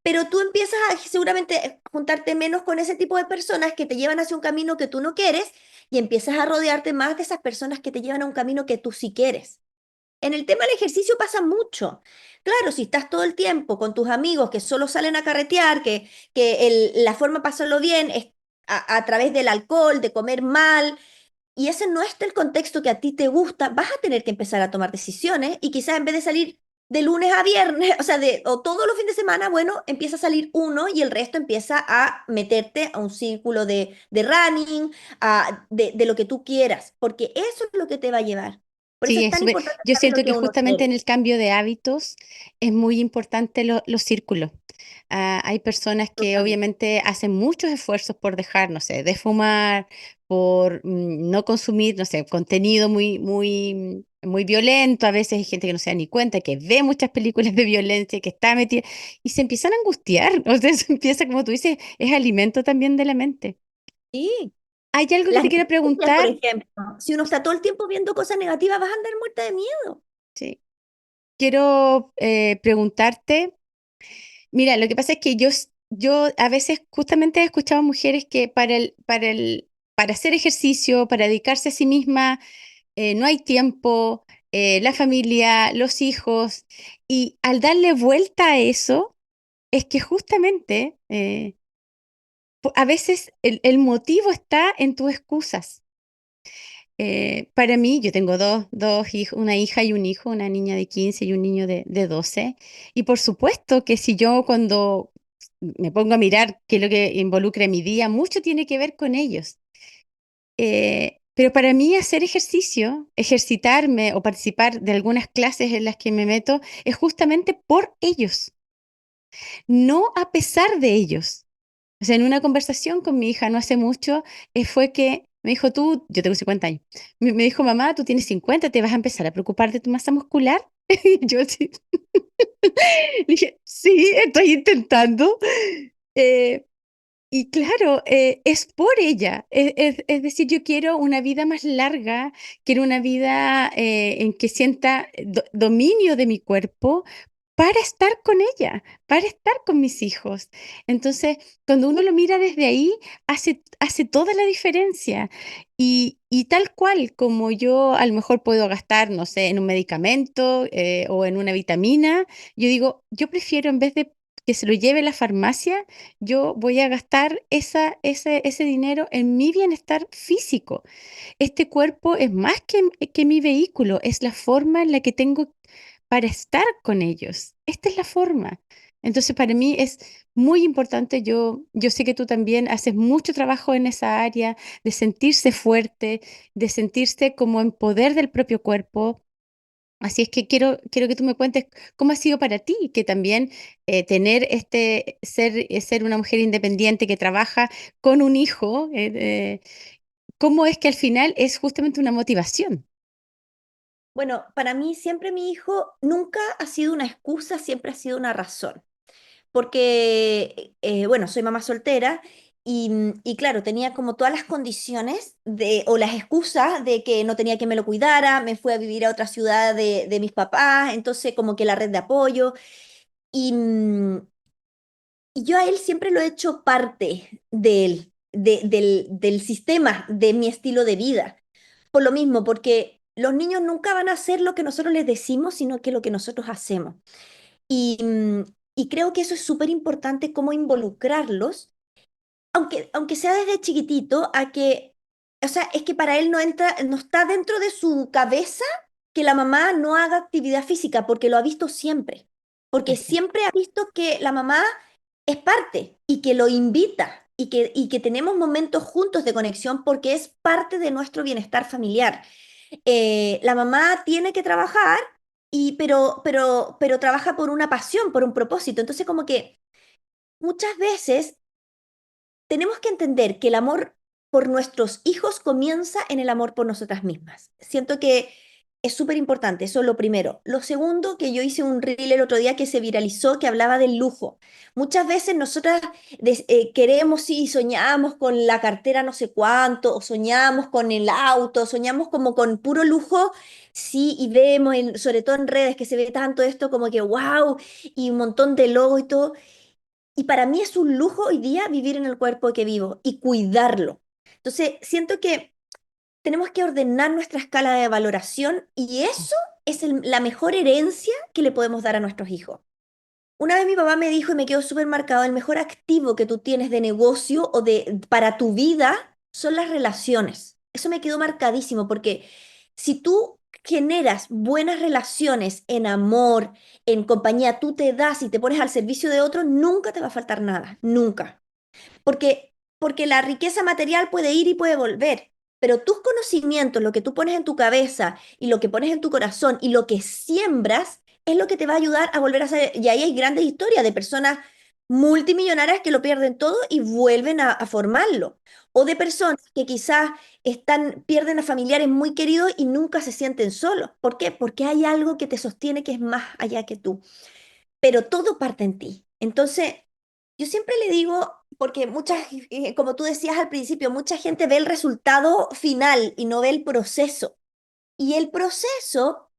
pero tú empiezas a seguramente juntarte menos con ese tipo de personas que te llevan hacia un camino que tú no quieres y empiezas a rodearte más de esas personas que te llevan a un camino que tú sí quieres. En el tema del ejercicio pasa mucho. Claro, si estás todo el tiempo con tus amigos que solo salen a carretear, que la forma de pasarlo bien es a través del alcohol, de comer mal, y ese no es el contexto que a ti te gusta, vas a tener que empezar a tomar decisiones y quizás en vez de salir de lunes a viernes, o sea, o todos los fines de semana, bueno, empieza a salir uno y el resto empieza a meterte a un círculo de running, de lo que tú quieras, porque eso es lo que te va a llevar. Por eso Sí, es es tan súper. importante Yo saber lo siento que que uno justamente en quiere. el cambio de hábitos es muy importante los círculos. Hay personas que Totalmente. obviamente hacen muchos esfuerzos por dejar, no sé, de fumar, por no consumir, no sé, contenido muy violento. A veces hay gente que no se da ni cuenta, que ve muchas películas de violencia, que está metida y se empiezan a angustiar. O sea, eso empieza, como tú dices, es alimento también de la mente. Sí. Hay algo que Las te quiero noticias, por preguntar. ejemplo. Si uno está todo el tiempo viendo cosas negativas, vas a andar muerta de miedo. Sí. Quiero preguntarte. Mira, lo que pasa es que yo a veces justamente he escuchado mujeres que para hacer ejercicio, para dedicarse a sí misma, no hay tiempo, la familia, los hijos, y al darle vuelta a eso, es que justamente a veces el motivo está en tus excusas. Para mí, yo tengo dos hijos, una hija y un hijo, una niña de 15 y un niño de 12. Y por supuesto que si yo cuando me pongo a mirar qué es lo que involucra mi día, mucho tiene que ver con ellos. Pero para mí hacer ejercicio, ejercitarme o participar de algunas clases en las que me meto, es justamente por ellos, no a pesar de ellos. O sea, en una conversación con mi hija no hace mucho, fue que me dijo, yo tengo 50 años, me dijo, mamá, tú tienes 50, ¿te vas a empezar a preocupar de tu masa muscular? Y yo sí, dije, sí, estoy intentando. Eh, y claro, es por ella. Es decir, yo quiero una vida más larga, quiero una vida en que sienta dominio de mi cuerpo para estar con ella, para estar con mis hijos. Entonces, cuando uno lo mira desde ahí, hace toda la diferencia. Y tal cual como yo a lo mejor puedo gastar, no sé, en un medicamento o en una vitamina, yo digo, yo prefiero en vez de que se lo lleve la farmacia, yo voy a gastar ese dinero en mi bienestar físico. Este cuerpo es más que mi vehículo, es la forma en la que tengo para estar con ellos. Esta es la forma. Entonces, para mí es muy importante. Yo sé que tú también haces mucho trabajo en esa área de sentirse fuerte, de sentirse como en poder del propio cuerpo. Así es que quiero que tú me cuentes cómo ha sido para ti, que también tener ser una mujer independiente que trabaja con un hijo, cómo es que al final es justamente una motivación. Bueno, para mí siempre mi hijo nunca ha sido una excusa, siempre ha sido una razón. Porque, bueno, soy mamá soltera y claro, tenía como todas las condiciones o las excusas de que no tenía quien me lo cuidara, me fui a vivir a otra ciudad de mis papás, entonces como que la red de apoyo. Y, y yo a él siempre lo he hecho parte de él, del sistema, de mi estilo de vida. Por lo mismo, porque los niños nunca van a hacer lo que nosotros les decimos, sino que lo que nosotros hacemos. Y creo que eso es súper importante, cómo involucrarlos, aunque sea desde chiquitito, o sea, es que para él no entra, no está dentro de su cabeza que la mamá no haga actividad física, porque lo ha visto siempre, porque Perfecto. siempre ha visto que la mamá es parte y que lo invita. y que tenemos momentos juntos de conexión porque es parte de nuestro bienestar familiar. La mamá tiene que trabajar, pero trabaja por una pasión, por un propósito. Entonces, como que muchas veces tenemos que entender que el amor por nuestros hijos comienza en el amor por nosotras mismas. Siento que es súper importante, eso es lo primero. Lo segundo, que yo hice un reel el otro día que se viralizó, que hablaba del lujo. Muchas veces nosotras queremos, sí, soñamos con la cartera no sé cuánto, o soñamos con el auto, soñamos como con puro lujo, sí, y vemos, sobre todo en redes, que se ve tanto esto como que wow, y un montón de logos y todo. Y para mí es un lujo hoy día vivir en el cuerpo que vivo y cuidarlo. Entonces, siento que tenemos que ordenar nuestra escala de valoración y eso es la mejor herencia que le podemos dar a nuestros hijos. Una vez mi papá me dijo y me quedó súper marcado, el mejor activo que tú tienes de negocio o para tu vida son las relaciones. Eso me quedó marcadísimo porque si tú generas buenas relaciones en amor, en compañía, tú te das y te pones al servicio de otro, nunca te va a faltar nada, nunca. Porque la riqueza material puede ir y puede volver, pero tus conocimientos, lo que tú pones en tu cabeza y lo que pones en tu corazón y lo que siembras es lo que te va a ayudar a volver a ser. Y ahí hay grandes historias de personas multimillonarias que lo pierden todo y vuelven a formarlo. O de personas que quizás pierden a familiares muy queridos y nunca se sienten solos. ¿Por qué? Porque hay algo que te sostiene que es más allá que tú, pero todo parte en ti. Entonces, yo siempre le digo, porque como tú decías al principio, mucha gente ve el resultado final y no ve el proceso. Y el proceso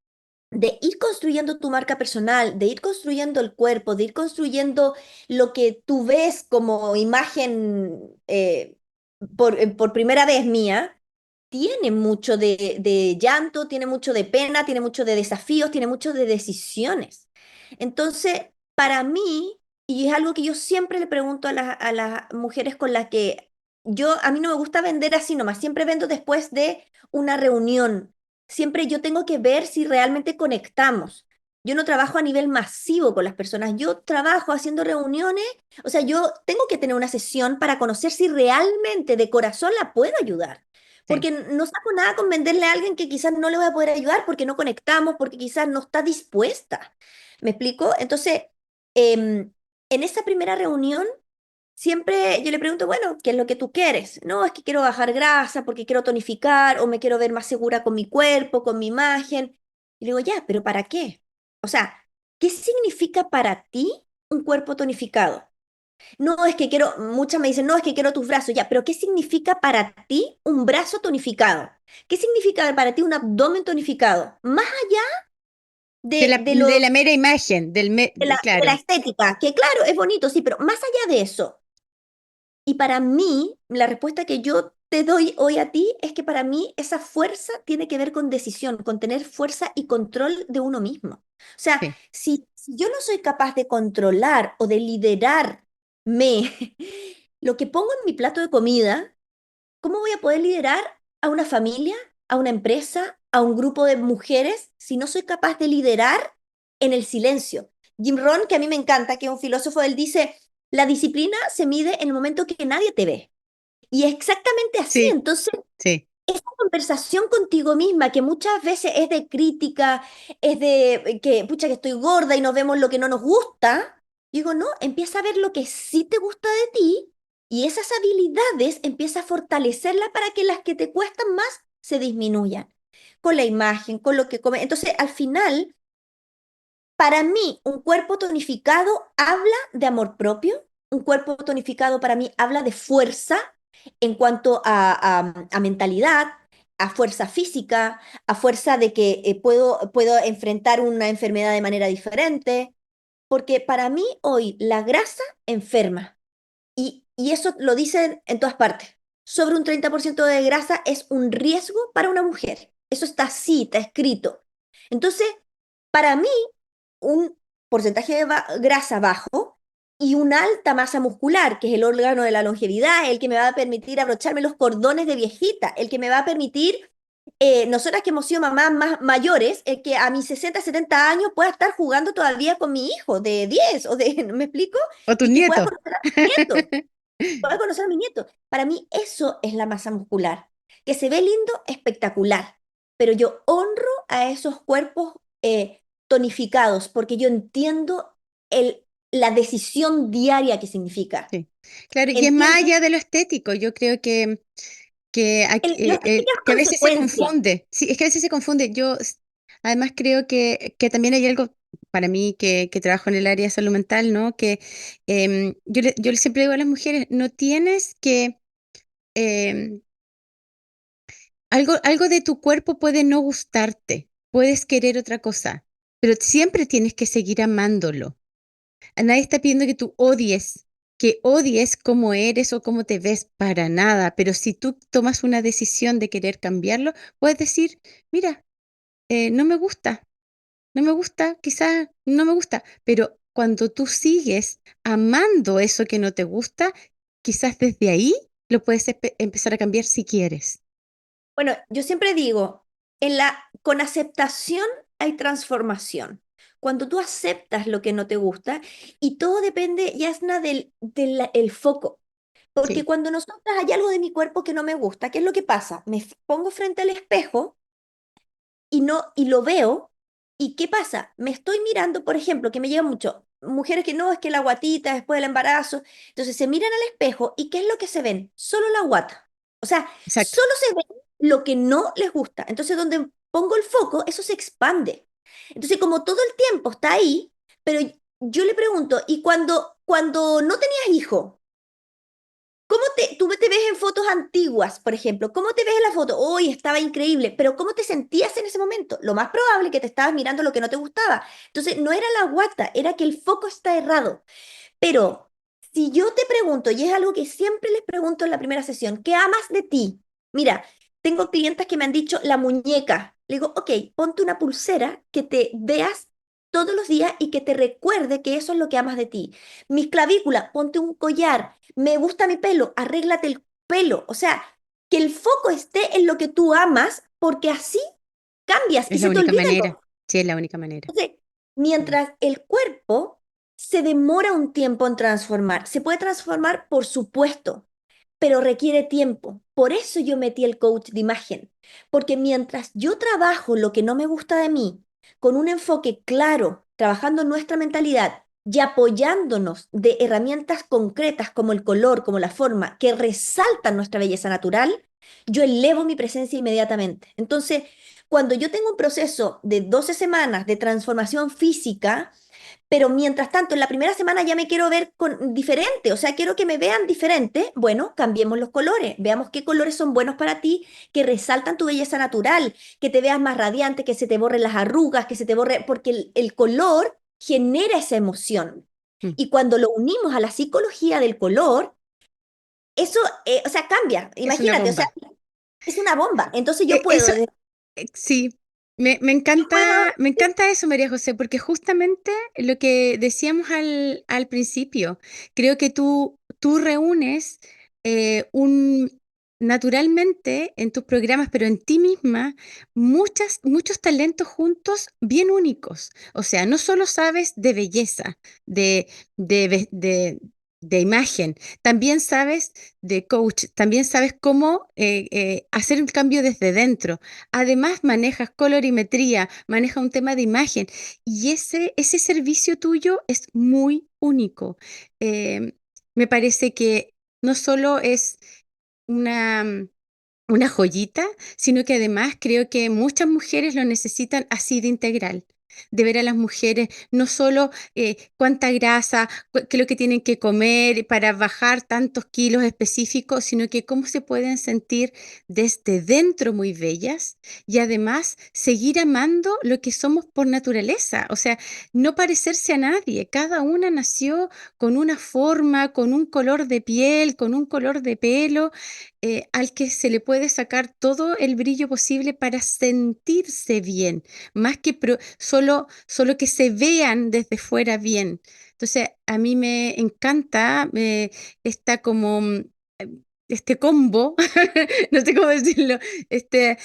de ir construyendo tu marca personal, de ir construyendo el cuerpo, de ir construyendo lo que tú ves como imagen por primera vez mía, tiene mucho de llanto, tiene mucho de pena, tiene mucho de desafíos, tiene mucho de decisiones. Entonces, para mí, y es algo que yo siempre le pregunto a las mujeres con las que a mí no me gusta vender así nomás, siempre vendo después de una reunión. Siempre yo tengo que ver si realmente conectamos. Yo no trabajo a nivel masivo con las personas, yo trabajo haciendo reuniones, o sea, yo tengo que tener una sesión para conocer si realmente de corazón la puedo ayudar. Sí. Porque no saco nada con venderle a alguien que quizás no le voy a poder ayudar porque no conectamos, porque quizás no está dispuesta. ¿Me explico? Entonces, en esa primera reunión, siempre yo le pregunto, bueno, ¿qué es lo que tú quieres? No, es que quiero bajar grasa porque quiero tonificar o me quiero ver más segura con mi cuerpo, con mi imagen. Y le digo, ya, pero ¿para qué? O sea, ¿qué significa para ti un cuerpo tonificado? No, es que quiero, muchas me dicen, no, es que quiero tus brazos, ya, pero ¿qué significa para ti un brazo tonificado? ¿Qué significa para ti un abdomen tonificado? Más allá De de, la, de de lo, la mera imagen, de la claro, estética, que claro, es bonito, sí, pero más allá de eso. Y para mí, la respuesta que yo te doy hoy a ti es que para mí esa fuerza tiene que ver con decisión, con tener fuerza y control de uno mismo. O sea, sí, si yo no soy capaz de controlar o de liderarme lo que pongo en mi plato de comida, ¿cómo voy a poder liderar a una familia, a una empresa, a un grupo de mujeres si no soy capaz de liderar en el silencio? Jim Rohn, que a mí me encanta, que es un filósofo, él dice, la disciplina se mide en el momento que nadie te ve. Y es exactamente así. sí, Entonces, sí, esa conversación contigo misma, que muchas veces es de crítica, es de que, pucha, que estoy gorda y nos vemos lo que no nos gusta, digo, no, empieza a ver lo que sí te gusta de ti y esas habilidades empieza a fortalecerlas para que las que te cuestan más se disminuyan. Con la imagen, con lo que comes. Entonces, al final, para mí, un cuerpo tonificado habla de amor propio. Un cuerpo tonificado para mí habla de fuerza en cuanto a mentalidad, a fuerza física, a fuerza de que puedo enfrentar una enfermedad de manera diferente. Porque para mí hoy la grasa enferma. Y eso lo dicen en todas partes. Sobre un 30% de grasa es un riesgo para una mujer. Eso está así, está escrito. Entonces, para mí, un porcentaje de grasa bajo y una alta masa muscular, que es el órgano de la longevidad, el que me va a permitir abrocharme los cordones de viejita, el que me va a permitir, nosotras que hemos sido mamás más mayores, el que a mis 60 70 años pueda estar jugando todavía con mi hijo de 10 o de, ¿me explico? o tus Y que pueda nietos. conocer a mis nietos. voy a conocer a mi nieto. Para mí eso es la masa muscular. Que se ve lindo, espectacular. Pero yo honro a esos cuerpos tonificados porque yo entiendo la decisión diaria que significa. Sí. Claro, y es más Entiendo allá de lo estético, yo creo lo estético es que a veces se consecuencia. confunde. Sí, es que a veces se confunde. Además creo que también hay algo para mí que trabajo en el área de salud mental, ¿no? Que yo siempre digo a las mujeres, no tienes que, em, algo de tu cuerpo puede no gustarte, puedes querer otra cosa, pero siempre tienes que seguir amándolo. Nadie está pidiendo que odies cómo eres o cómo te ves para nada, pero si tú tomas una decisión de querer cambiarlo, puedes decir, mira, no me gusta, no me gusta, quizás no me gusta, pero cuando tú sigues amando eso que no te gusta, quizás desde ahí lo puedes empezar a cambiar si quieres. Bueno, yo siempre digo, con aceptación hay transformación. Cuando tú aceptas lo que no te gusta, y todo depende, Yasna, del el foco. Porque Sí, cuando nosotras hay algo de mi cuerpo que no me gusta, ¿qué es lo que pasa? Pongo frente al espejo y no, y lo veo, ¿y qué pasa? Me estoy mirando, por ejemplo, que me llega mucho, mujeres que no, es que la guatita después del embarazo, entonces se miran al espejo y ¿qué es lo que se ven? Solo la guata. O sea, exacto. solo se ve lo que no les gusta. Entonces, donde pongo el foco, eso se expande. Entonces, como todo el tiempo está ahí, pero yo le pregunto, ¿y cuando no tenías hijo? Tú te ves en fotos antiguas, por ejemplo? ¿Cómo te ves en la foto? Hoy estaba increíble, pero ¿cómo te sentías en ese momento? Lo más probable es que te estabas mirando lo que no te gustaba. Entonces, no era la guata, era que el foco está errado. Pero si yo te pregunto, y es algo que siempre les pregunto en la primera sesión, ¿qué amas de ti? Mira, tengo clientes que me han dicho la muñeca. Le digo, ok, ponte una pulsera que te veas todos los días y que te recuerde que eso es lo que amas de ti. Mis clavículas, ponte un collar. Me gusta mi pelo, arréglate el pelo. O sea, que el foco esté en lo que tú amas, porque así cambias y Es la se te única olvida manera. lo Sí, es la única manera. entonces, Mm. mientras el cuerpo se demora un tiempo en transformar, se puede transformar, por supuesto, pero requiere tiempo. Por eso yo metí el coach de imagen, porque mientras yo trabajo lo que no me gusta de mí, con un enfoque claro, trabajando nuestra mentalidad y apoyándonos de herramientas concretas como el color, como la forma, que resaltan nuestra belleza natural, yo elevo mi presencia inmediatamente. Entonces, cuando yo tengo un proceso de 12 semanas de transformación física, pero mientras tanto, en la primera semana ya me quiero ver diferente, o sea, quiero que me vean diferente. Bueno, cambiemos los colores, veamos qué colores son buenos para ti, que resaltan tu belleza natural, que te veas más radiante, que se te borren las arrugas, que se te borre, porque el color genera esa emoción. Mm. Y cuando lo unimos a la psicología del color, eso, o sea, cambia. Es una Imagínate, o sea, bomba. es una bomba. Entonces yo Eso, puedo, sí, yo puedo, me encanta eso, María José, porque justamente lo que decíamos al principio, creo que tú reúnes naturalmente en tus programas, pero en ti misma, muchos talentos juntos bien únicos. O sea, no solo sabes de belleza, de, de imagen, también sabes de coach, también sabes cómo hacer un cambio desde dentro. Además, manejas colorimetría, manejas un tema de imagen y ese servicio tuyo es muy único. Eh, Me parece que no solo es una, una joyita, sino que además creo que muchas mujeres lo necesitan así de integral. De ver a las mujeres no solo cuánta grasa, qué es lo que tienen que comer para bajar tantos kilos específicos, sino que cómo se pueden sentir desde dentro muy bellas y además seguir amando lo que somos por naturaleza. O sea, no parecerse a nadie. Cada una nació con una forma, con un color de piel, con un color de pelo al que se le puede sacar todo el brillo posible para sentirse bien, más que solo que se vean desde fuera bien. Entonces, a mí me encanta esta como este combo, no sé cómo decirlo, este,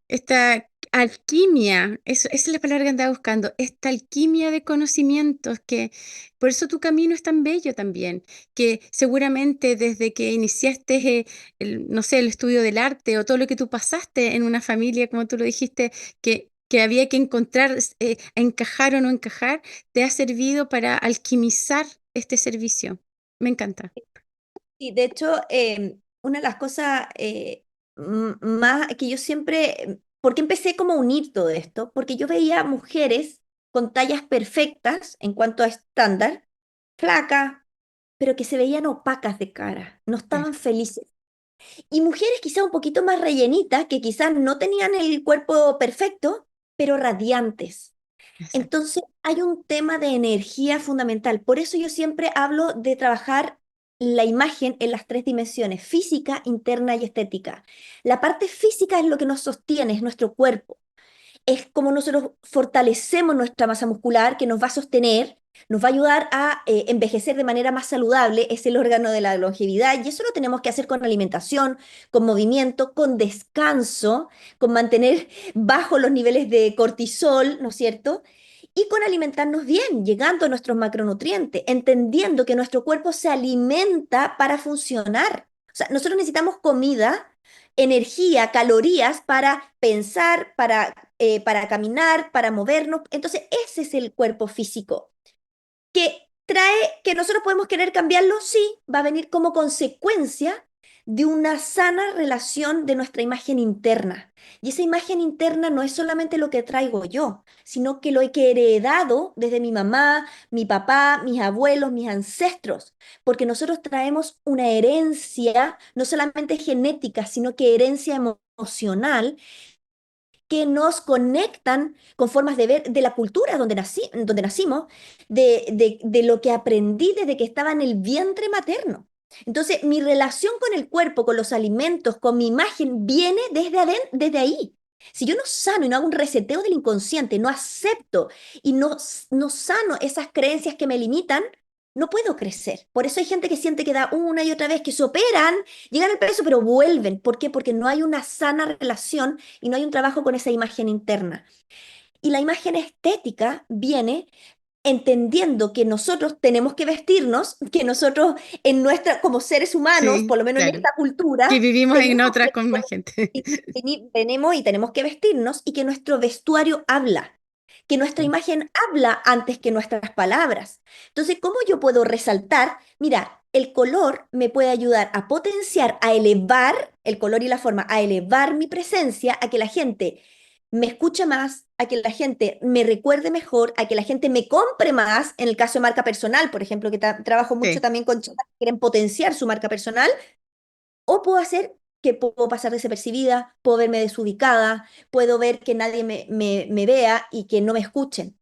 esta alquimia, eso, esa es la palabra que andaba buscando, esta alquimia de conocimientos que por eso tu camino es tan bello también, que seguramente desde que iniciaste, no sé, el estudio del arte o todo lo que tú pasaste en una familia, como tú lo dijiste, que había que encontrar, encajar o no encajar, te ha servido para alquimizar este servicio. Me encanta. Y de hecho, una de las cosas más que yo siempre, ¿por qué empecé como a unir todo esto? Porque yo veía mujeres con tallas perfectas en cuanto a estándar, flacas, pero que se veían opacas de cara, no Claro, estaban felices. Y mujeres quizá un poquito más rellenitas, que quizás no tenían el cuerpo perfecto, pero radiantes. exacto. Entonces, hay un tema de energía fundamental. Por eso yo siempre hablo de trabajar la imagen en las tres dimensiones, física, interna y estética. La parte física es lo que nos sostiene, es nuestro cuerpo, es como nosotros fortalecemos nuestra masa muscular que nos va a sostener, nos va a ayudar a envejecer de manera más saludable, es el órgano de la longevidad y eso lo tenemos que hacer con alimentación, con movimiento, con descanso, con mantener bajo los niveles de cortisol, ¿no es cierto? Y con alimentarnos bien, llegando a nuestros macronutrientes, entendiendo que nuestro cuerpo se alimenta para funcionar. O sea, nosotros necesitamos comida, energía, calorías para pensar, para caminar, para movernos. Entonces, ese es el cuerpo físico que trae, que nosotros podemos querer cambiarlo, sí, va a venir como consecuencia de una sana relación de nuestra imagen interna. Y esa imagen interna no es solamente lo que traigo yo, sino que lo he heredado desde mi mamá, mi papá, mis abuelos, mis ancestros, porque nosotros traemos una herencia, no solamente genética, sino que herencia emocional que nos conectan con formas de ver de la cultura donde nacimos, de lo que aprendí desde que estaba en el vientre materno. Entonces, mi relación con el cuerpo, con los alimentos, con mi imagen, viene desde ahí. Si yo no sano y no hago un reseteo del inconsciente, no acepto y no sano esas creencias que me limitan, no puedo crecer. Por eso hay gente que siente que da una y otra vez, que se operan, llegan al peso, pero vuelven. ¿Por qué? Porque no hay una sana relación y no hay un trabajo con esa imagen interna. Y la imagen estética viene entendiendo que nosotros tenemos que vestirnos, que nosotros como seres humanos, Sí, por lo menos en claro. esta Que cultura, vivimos en tenemos otras que con más gente. venimos y tenemos que vestirnos y que nuestro vestuario habla, que nuestra Sí, imagen habla antes que nuestras palabras. Entonces, ¿cómo yo puedo resaltar? Mira, el color me puede ayudar a potenciar, a elevar el color y la forma, a elevar mi presencia, a que la gente me escuche más, a que la gente me recuerde mejor, a que la gente me compre más, en el caso de marca personal, por ejemplo, que trabajo mucho sí, también con chicas que quieren potenciar su marca personal, o puedo hacer que puedo pasar desapercibida, puedo verme desubicada, puedo ver que nadie me vea y que no me escuchen.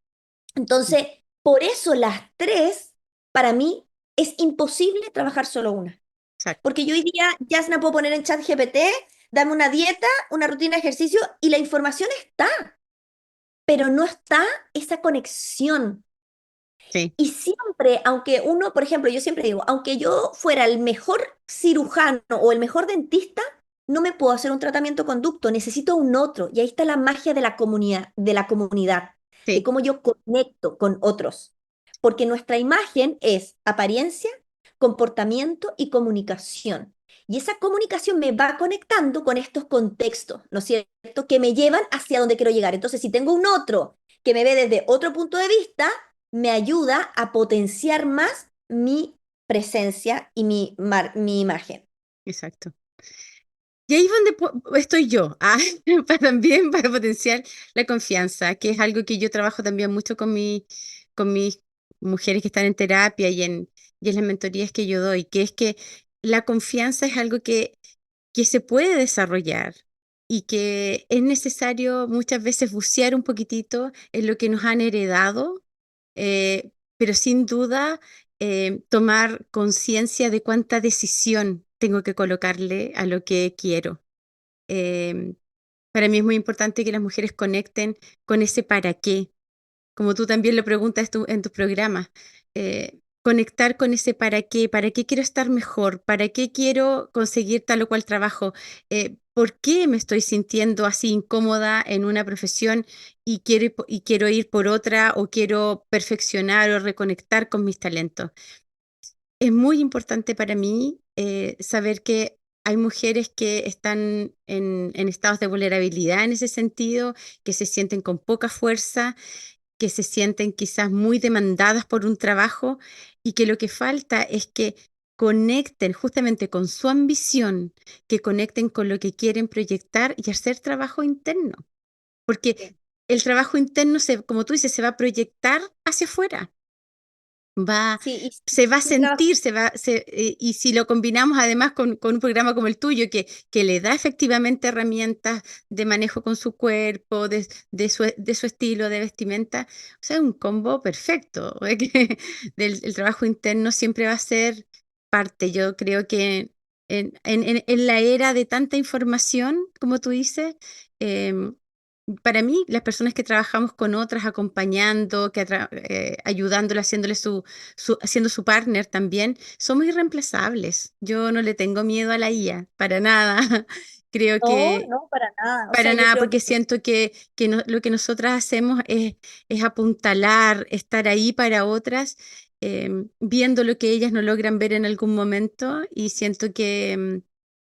Entonces, por eso las tres, para mí, es imposible trabajar solo una. exacto. Porque yo hoy día ya se la puedo poner en chat GPT, dame una dieta, una rutina de ejercicio y la información está, pero no está esa conexión. Sí, Y siempre, aunque uno, por ejemplo, yo siempre digo, aunque yo fuera el mejor cirujano o el mejor dentista, no me puedo hacer un tratamiento conducto, necesito un otro. Y ahí está la magia de la comunidad, de sí, cómo yo conecto con otros. Porque nuestra imagen es apariencia, comportamiento y comunicación. Y esa comunicación me va conectando con estos contextos, ¿no es cierto? Que me llevan hacia donde quiero llegar. Entonces, si tengo un otro que me ve desde otro punto de vista, me ayuda a potenciar más mi presencia y mi imagen. exacto. Y ahí es donde estoy yo, también para potenciar la confianza, que es algo que yo trabajo también mucho con mis mujeres que están en terapia y en las mentorías que yo doy, que es que la confianza es algo que se puede desarrollar y que es necesario muchas veces bucear un poquitito en lo que nos han heredado, pero sin duda tomar conciencia de cuánta decisión tengo que colocarle a lo que quiero. Em, para mí es muy importante que las mujeres conecten con ese para qué, como tú también lo preguntas en tus programas. conectar con ese para qué quiero estar mejor, para qué quiero conseguir tal o cual trabajo, por qué me estoy sintiendo así incómoda en una profesión y quiero ir por otra o quiero perfeccionar o reconectar con mis talentos. Es muy importante para mí saber que hay mujeres que están en estados de vulnerabilidad en ese sentido, que se sienten con poca fuerza, que se sienten quizás muy demandadas por un trabajo y que lo que falta es que conecten justamente con su ambición, que conecten con lo que quieren proyectar y hacer trabajo interno, porque Sí. el trabajo interno, como tú dices, se va a proyectar hacia afuera, va, Sí, se va a y trabajo. sentir, y si lo combinamos además con un programa como el tuyo, que le da efectivamente herramientas de manejo con su cuerpo, de su estilo de vestimenta, o sea, es un combo perfecto, que el trabajo interno siempre va a ser parte. Yo creo que en la era de tanta información, como tú dices, em, para mí, las personas que trabajamos con otras, acompañando, ayudándole, haciendo su partner también, somos irreemplazables. Yo no le tengo miedo a la IA, para nada. Creo No, que no, para nada. O sea, para yo nada, creo porque que siento que lo que nosotras hacemos es apuntalar, estar ahí para otras, viendo lo que ellas no logran ver en algún momento y siento que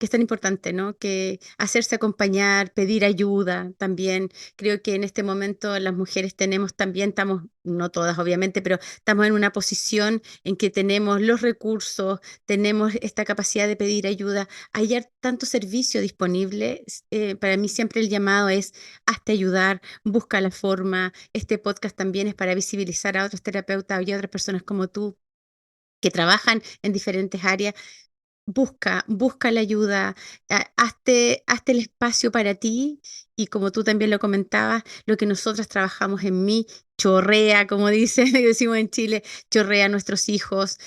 es tan importante, ¿no? Que hacerse acompañar, pedir ayuda también. Creo que en este momento las mujeres tenemos también, estamos, no todas obviamente, pero estamos en una posición en que tenemos los recursos, tenemos esta capacidad de pedir ayuda. Hay ya tanto servicio disponible. Para mí siempre el llamado es hazte ayudar, busca la forma. Este podcast también es para visibilizar a otros terapeutas y a otras personas como tú que trabajan en diferentes áreas. Busca la ayuda, hazte el espacio para ti y como tú también lo comentabas, lo que nosotras trabajamos en mí chorrea, como dice, decimos en Chile, chorrea a nuestros hijos,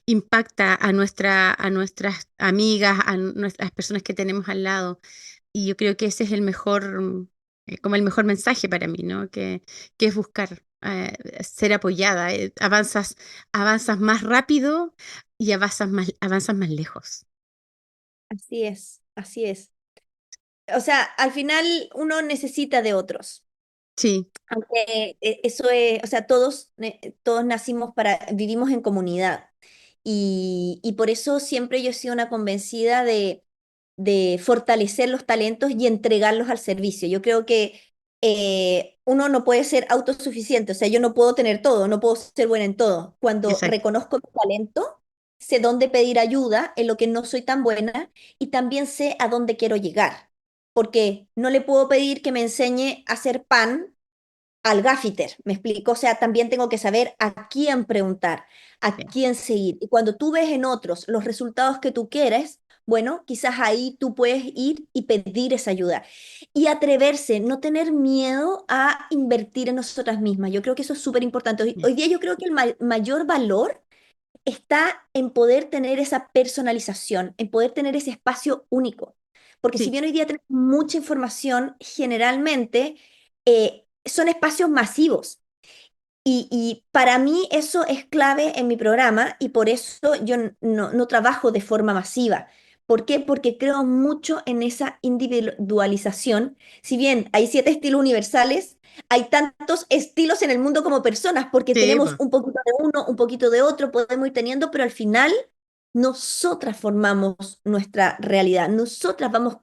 impacta a nuestras amigas, las personas que tenemos al lado. Y yo creo que ese es el mejor, como el mejor mensaje para mí, ¿no? Que es buscar ser apoyada. Avanzas más rápido y avanzas más lejos. así es, así es. O sea, al final uno necesita de otros. Sí, Aunque eso es, o sea, todos nacimos vivimos en comunidad. Y por eso siempre yo he sido una convencida de fortalecer los talentos y entregarlos al servicio. Yo creo que uno no puede ser autosuficiente, o sea, yo no puedo tener todo, no puedo ser buena en todo. Cuando exacto. reconozco mi talento, sé dónde pedir ayuda en lo que no soy tan buena y también sé a dónde quiero llegar. Porque no le puedo pedir que me enseñe a hacer pan al gaffiter, ¿me explico? O sea, también tengo que saber a quién preguntar, a Sí, quién seguir. Y cuando tú ves en otros los resultados que tú quieres, bueno, quizás ahí tú puedes ir y pedir esa ayuda. Y atreverse, no tener miedo a invertir en nosotras mismas. Yo creo que eso es súper importante. Hoy día yo creo que el mayor valor está en poder tener esa personalización, en poder tener ese espacio único. Porque si sí, bien hoy día tenemos mucha información, generalmente son espacios masivos. Y para mí eso es clave en mi programa y por eso yo no trabajo de forma masiva. ¿Por qué? Porque creo mucho en esa individualización. Si bien hay 7 estilos universales, hay tantos estilos en el mundo como personas, porque sí, tenemos po. un poquito de uno, un poquito de otro, podemos ir teniendo, pero al final nosotras formamos nuestra realidad. Nosotras vamos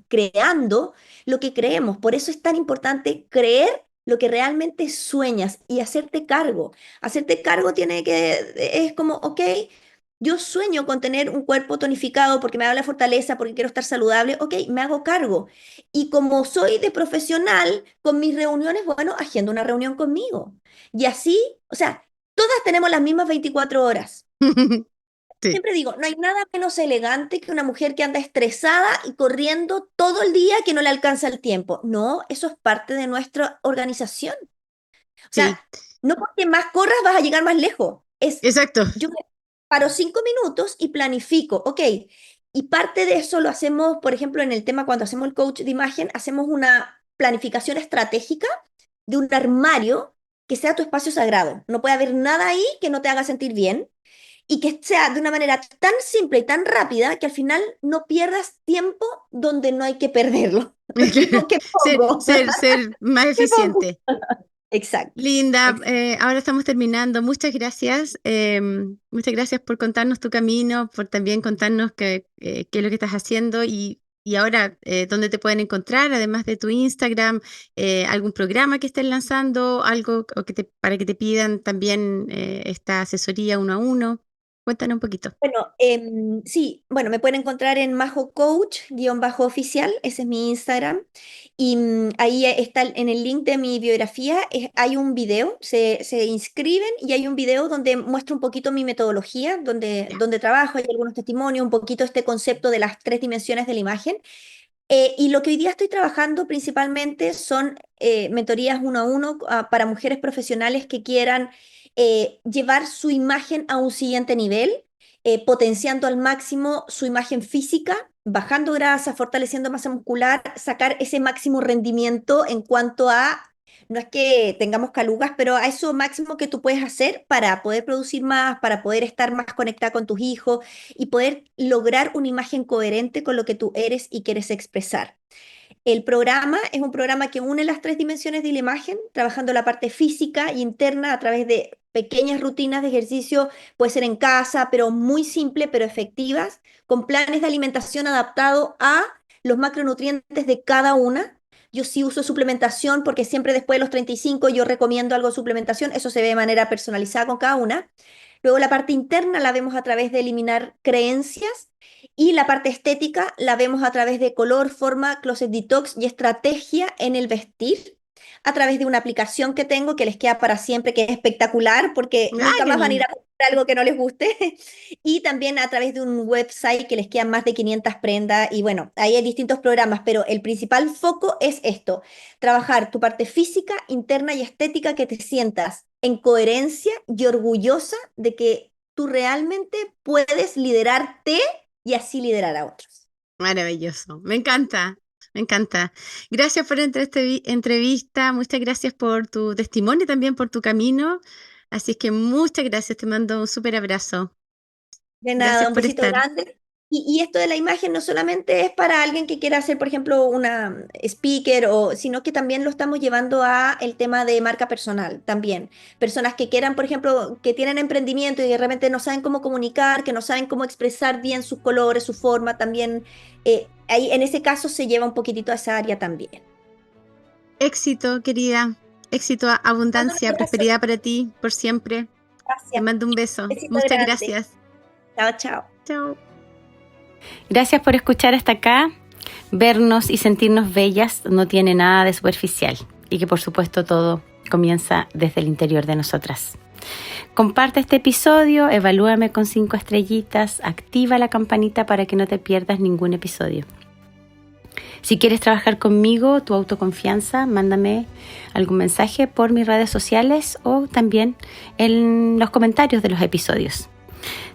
creando lo que creemos. Por eso es tan importante creer lo que realmente sueñas y hacerte cargo. Hacerte cargo es como, ok, yo sueño con tener un cuerpo tonificado porque me da la fortaleza, porque quiero estar saludable, ok, me hago cargo. Y como soy de profesional, con mis reuniones, bueno, agendo una reunión conmigo. Y así, o sea, todas tenemos las mismas 24 horas. Sí, Siempre digo, no hay nada menos elegante que una mujer que anda estresada y corriendo todo el día que no le alcanza el tiempo. No, eso es parte de nuestra organización. O sea, sí, no porque más corras vas a llegar más lejos. exacto. Yo me paro 5 minutos y planifico, ok. Y parte de eso lo hacemos, por ejemplo, en el tema cuando hacemos el coach de imagen, hacemos una planificación estratégica de un armario que sea tu espacio sagrado. No puede haber nada ahí que no te haga sentir bien y que sea de una manera tan simple y tan rápida que al final no pierdas tiempo donde no hay que perderlo. Digo, ¿qué pongo? Ser más ¿Qué pongo? eficiente. Exacto. Linda, Exacto. ahora estamos terminando. Muchas gracias. Muchas gracias por contarnos tu camino, por también contarnos qué es lo que estás haciendo y ahora dónde te pueden encontrar, además de tu Instagram, algún programa que estés lanzando, algo para que te pidan también esta asesoría uno a uno. Cuéntanos un poquito. Bueno, sí, bueno, me pueden encontrar en Majo Coach, _oficial, ese es mi Instagram. Y ahí está en el link de mi biografía, hay un video, se inscriben y hay un video donde muestro un poquito mi metodología, Ya. donde trabajo, hay algunos testimonios, un poquito este concepto de las 3 dimensiones de la imagen. Y lo que hoy día estoy trabajando principalmente son mentorías uno a uno para mujeres profesionales que quieran llevar su imagen a un siguiente nivel, potenciando al máximo su imagen física, bajando grasa, fortaleciendo masa muscular, sacar ese máximo rendimiento en cuanto a, no es que tengamos calugas, pero a eso máximo que tú puedes hacer para poder producir más, para poder estar más conectada con tus hijos y poder lograr una imagen coherente con lo que tú eres y quieres expresar. El programa es un programa que une las 3 dimensiones de la imagen, trabajando la parte física e interna a través de pequeñas rutinas de ejercicio, puede ser en casa, pero muy simple, pero efectivas, con planes de alimentación adaptados a los macronutrientes de cada una. Yo sí uso suplementación porque siempre después de los 35 yo recomiendo algo de suplementación, eso se ve de manera personalizada con cada una. Luego la parte interna la vemos a través de eliminar creencias y la parte estética la vemos a través de color, forma, closet detox y estrategia en el vestir, a través de una aplicación que tengo que les queda para siempre, que es espectacular porque ¡Ay, nunca qué más van a ir lindo! a comprar algo que no les guste. Y también a través de un website que les quedan más de 500 prendas. Y bueno, ahí hay distintos programas, pero el principal foco es esto, trabajar tu parte física, interna y estética, que te sientas en coherencia y orgullosa de que tú realmente puedes liderarte y así liderar a otros. Maravilloso. Me encanta. Me encanta. Gracias por esta entrevista. Muchas gracias por tu testimonio y también por tu camino. Así es que muchas gracias. Te mando un súper abrazo. De nada, Gracias un por besito estar. grande. Y esto de la imagen no solamente es para alguien que quiera ser, por ejemplo, una speaker, sino que también lo estamos llevando a el tema de marca personal también. Personas que quieran, por ejemplo, que tienen emprendimiento y de repente no saben cómo comunicar, que no saben cómo expresar bien sus colores, su forma, también ahí en ese caso se lleva un poquitito a esa área también. Éxito, querida. Éxito, Mando un abundancia, abrazo, prosperidad para ti por siempre. Te gracias. mando un beso. Besito Muchas grande. gracias. Chao, chao. Chao. Gracias por escuchar hasta acá. Vernos y sentirnos bellas no tiene nada de superficial y que por supuesto todo comienza desde el interior de nosotras. Comparte este episodio, evalúame con 5 estrellitas, activa la campanita para que no te pierdas ningún episodio. Si quieres trabajar conmigo, tu autoconfianza, mándame algún mensaje por mis redes sociales o también en los comentarios de los episodios.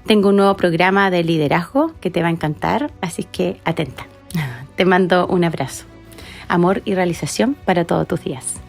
Tengo un nuevo programa de liderazgo que te va a encantar, así que atenta. Te mando un abrazo. Amor y realización para todos tus días.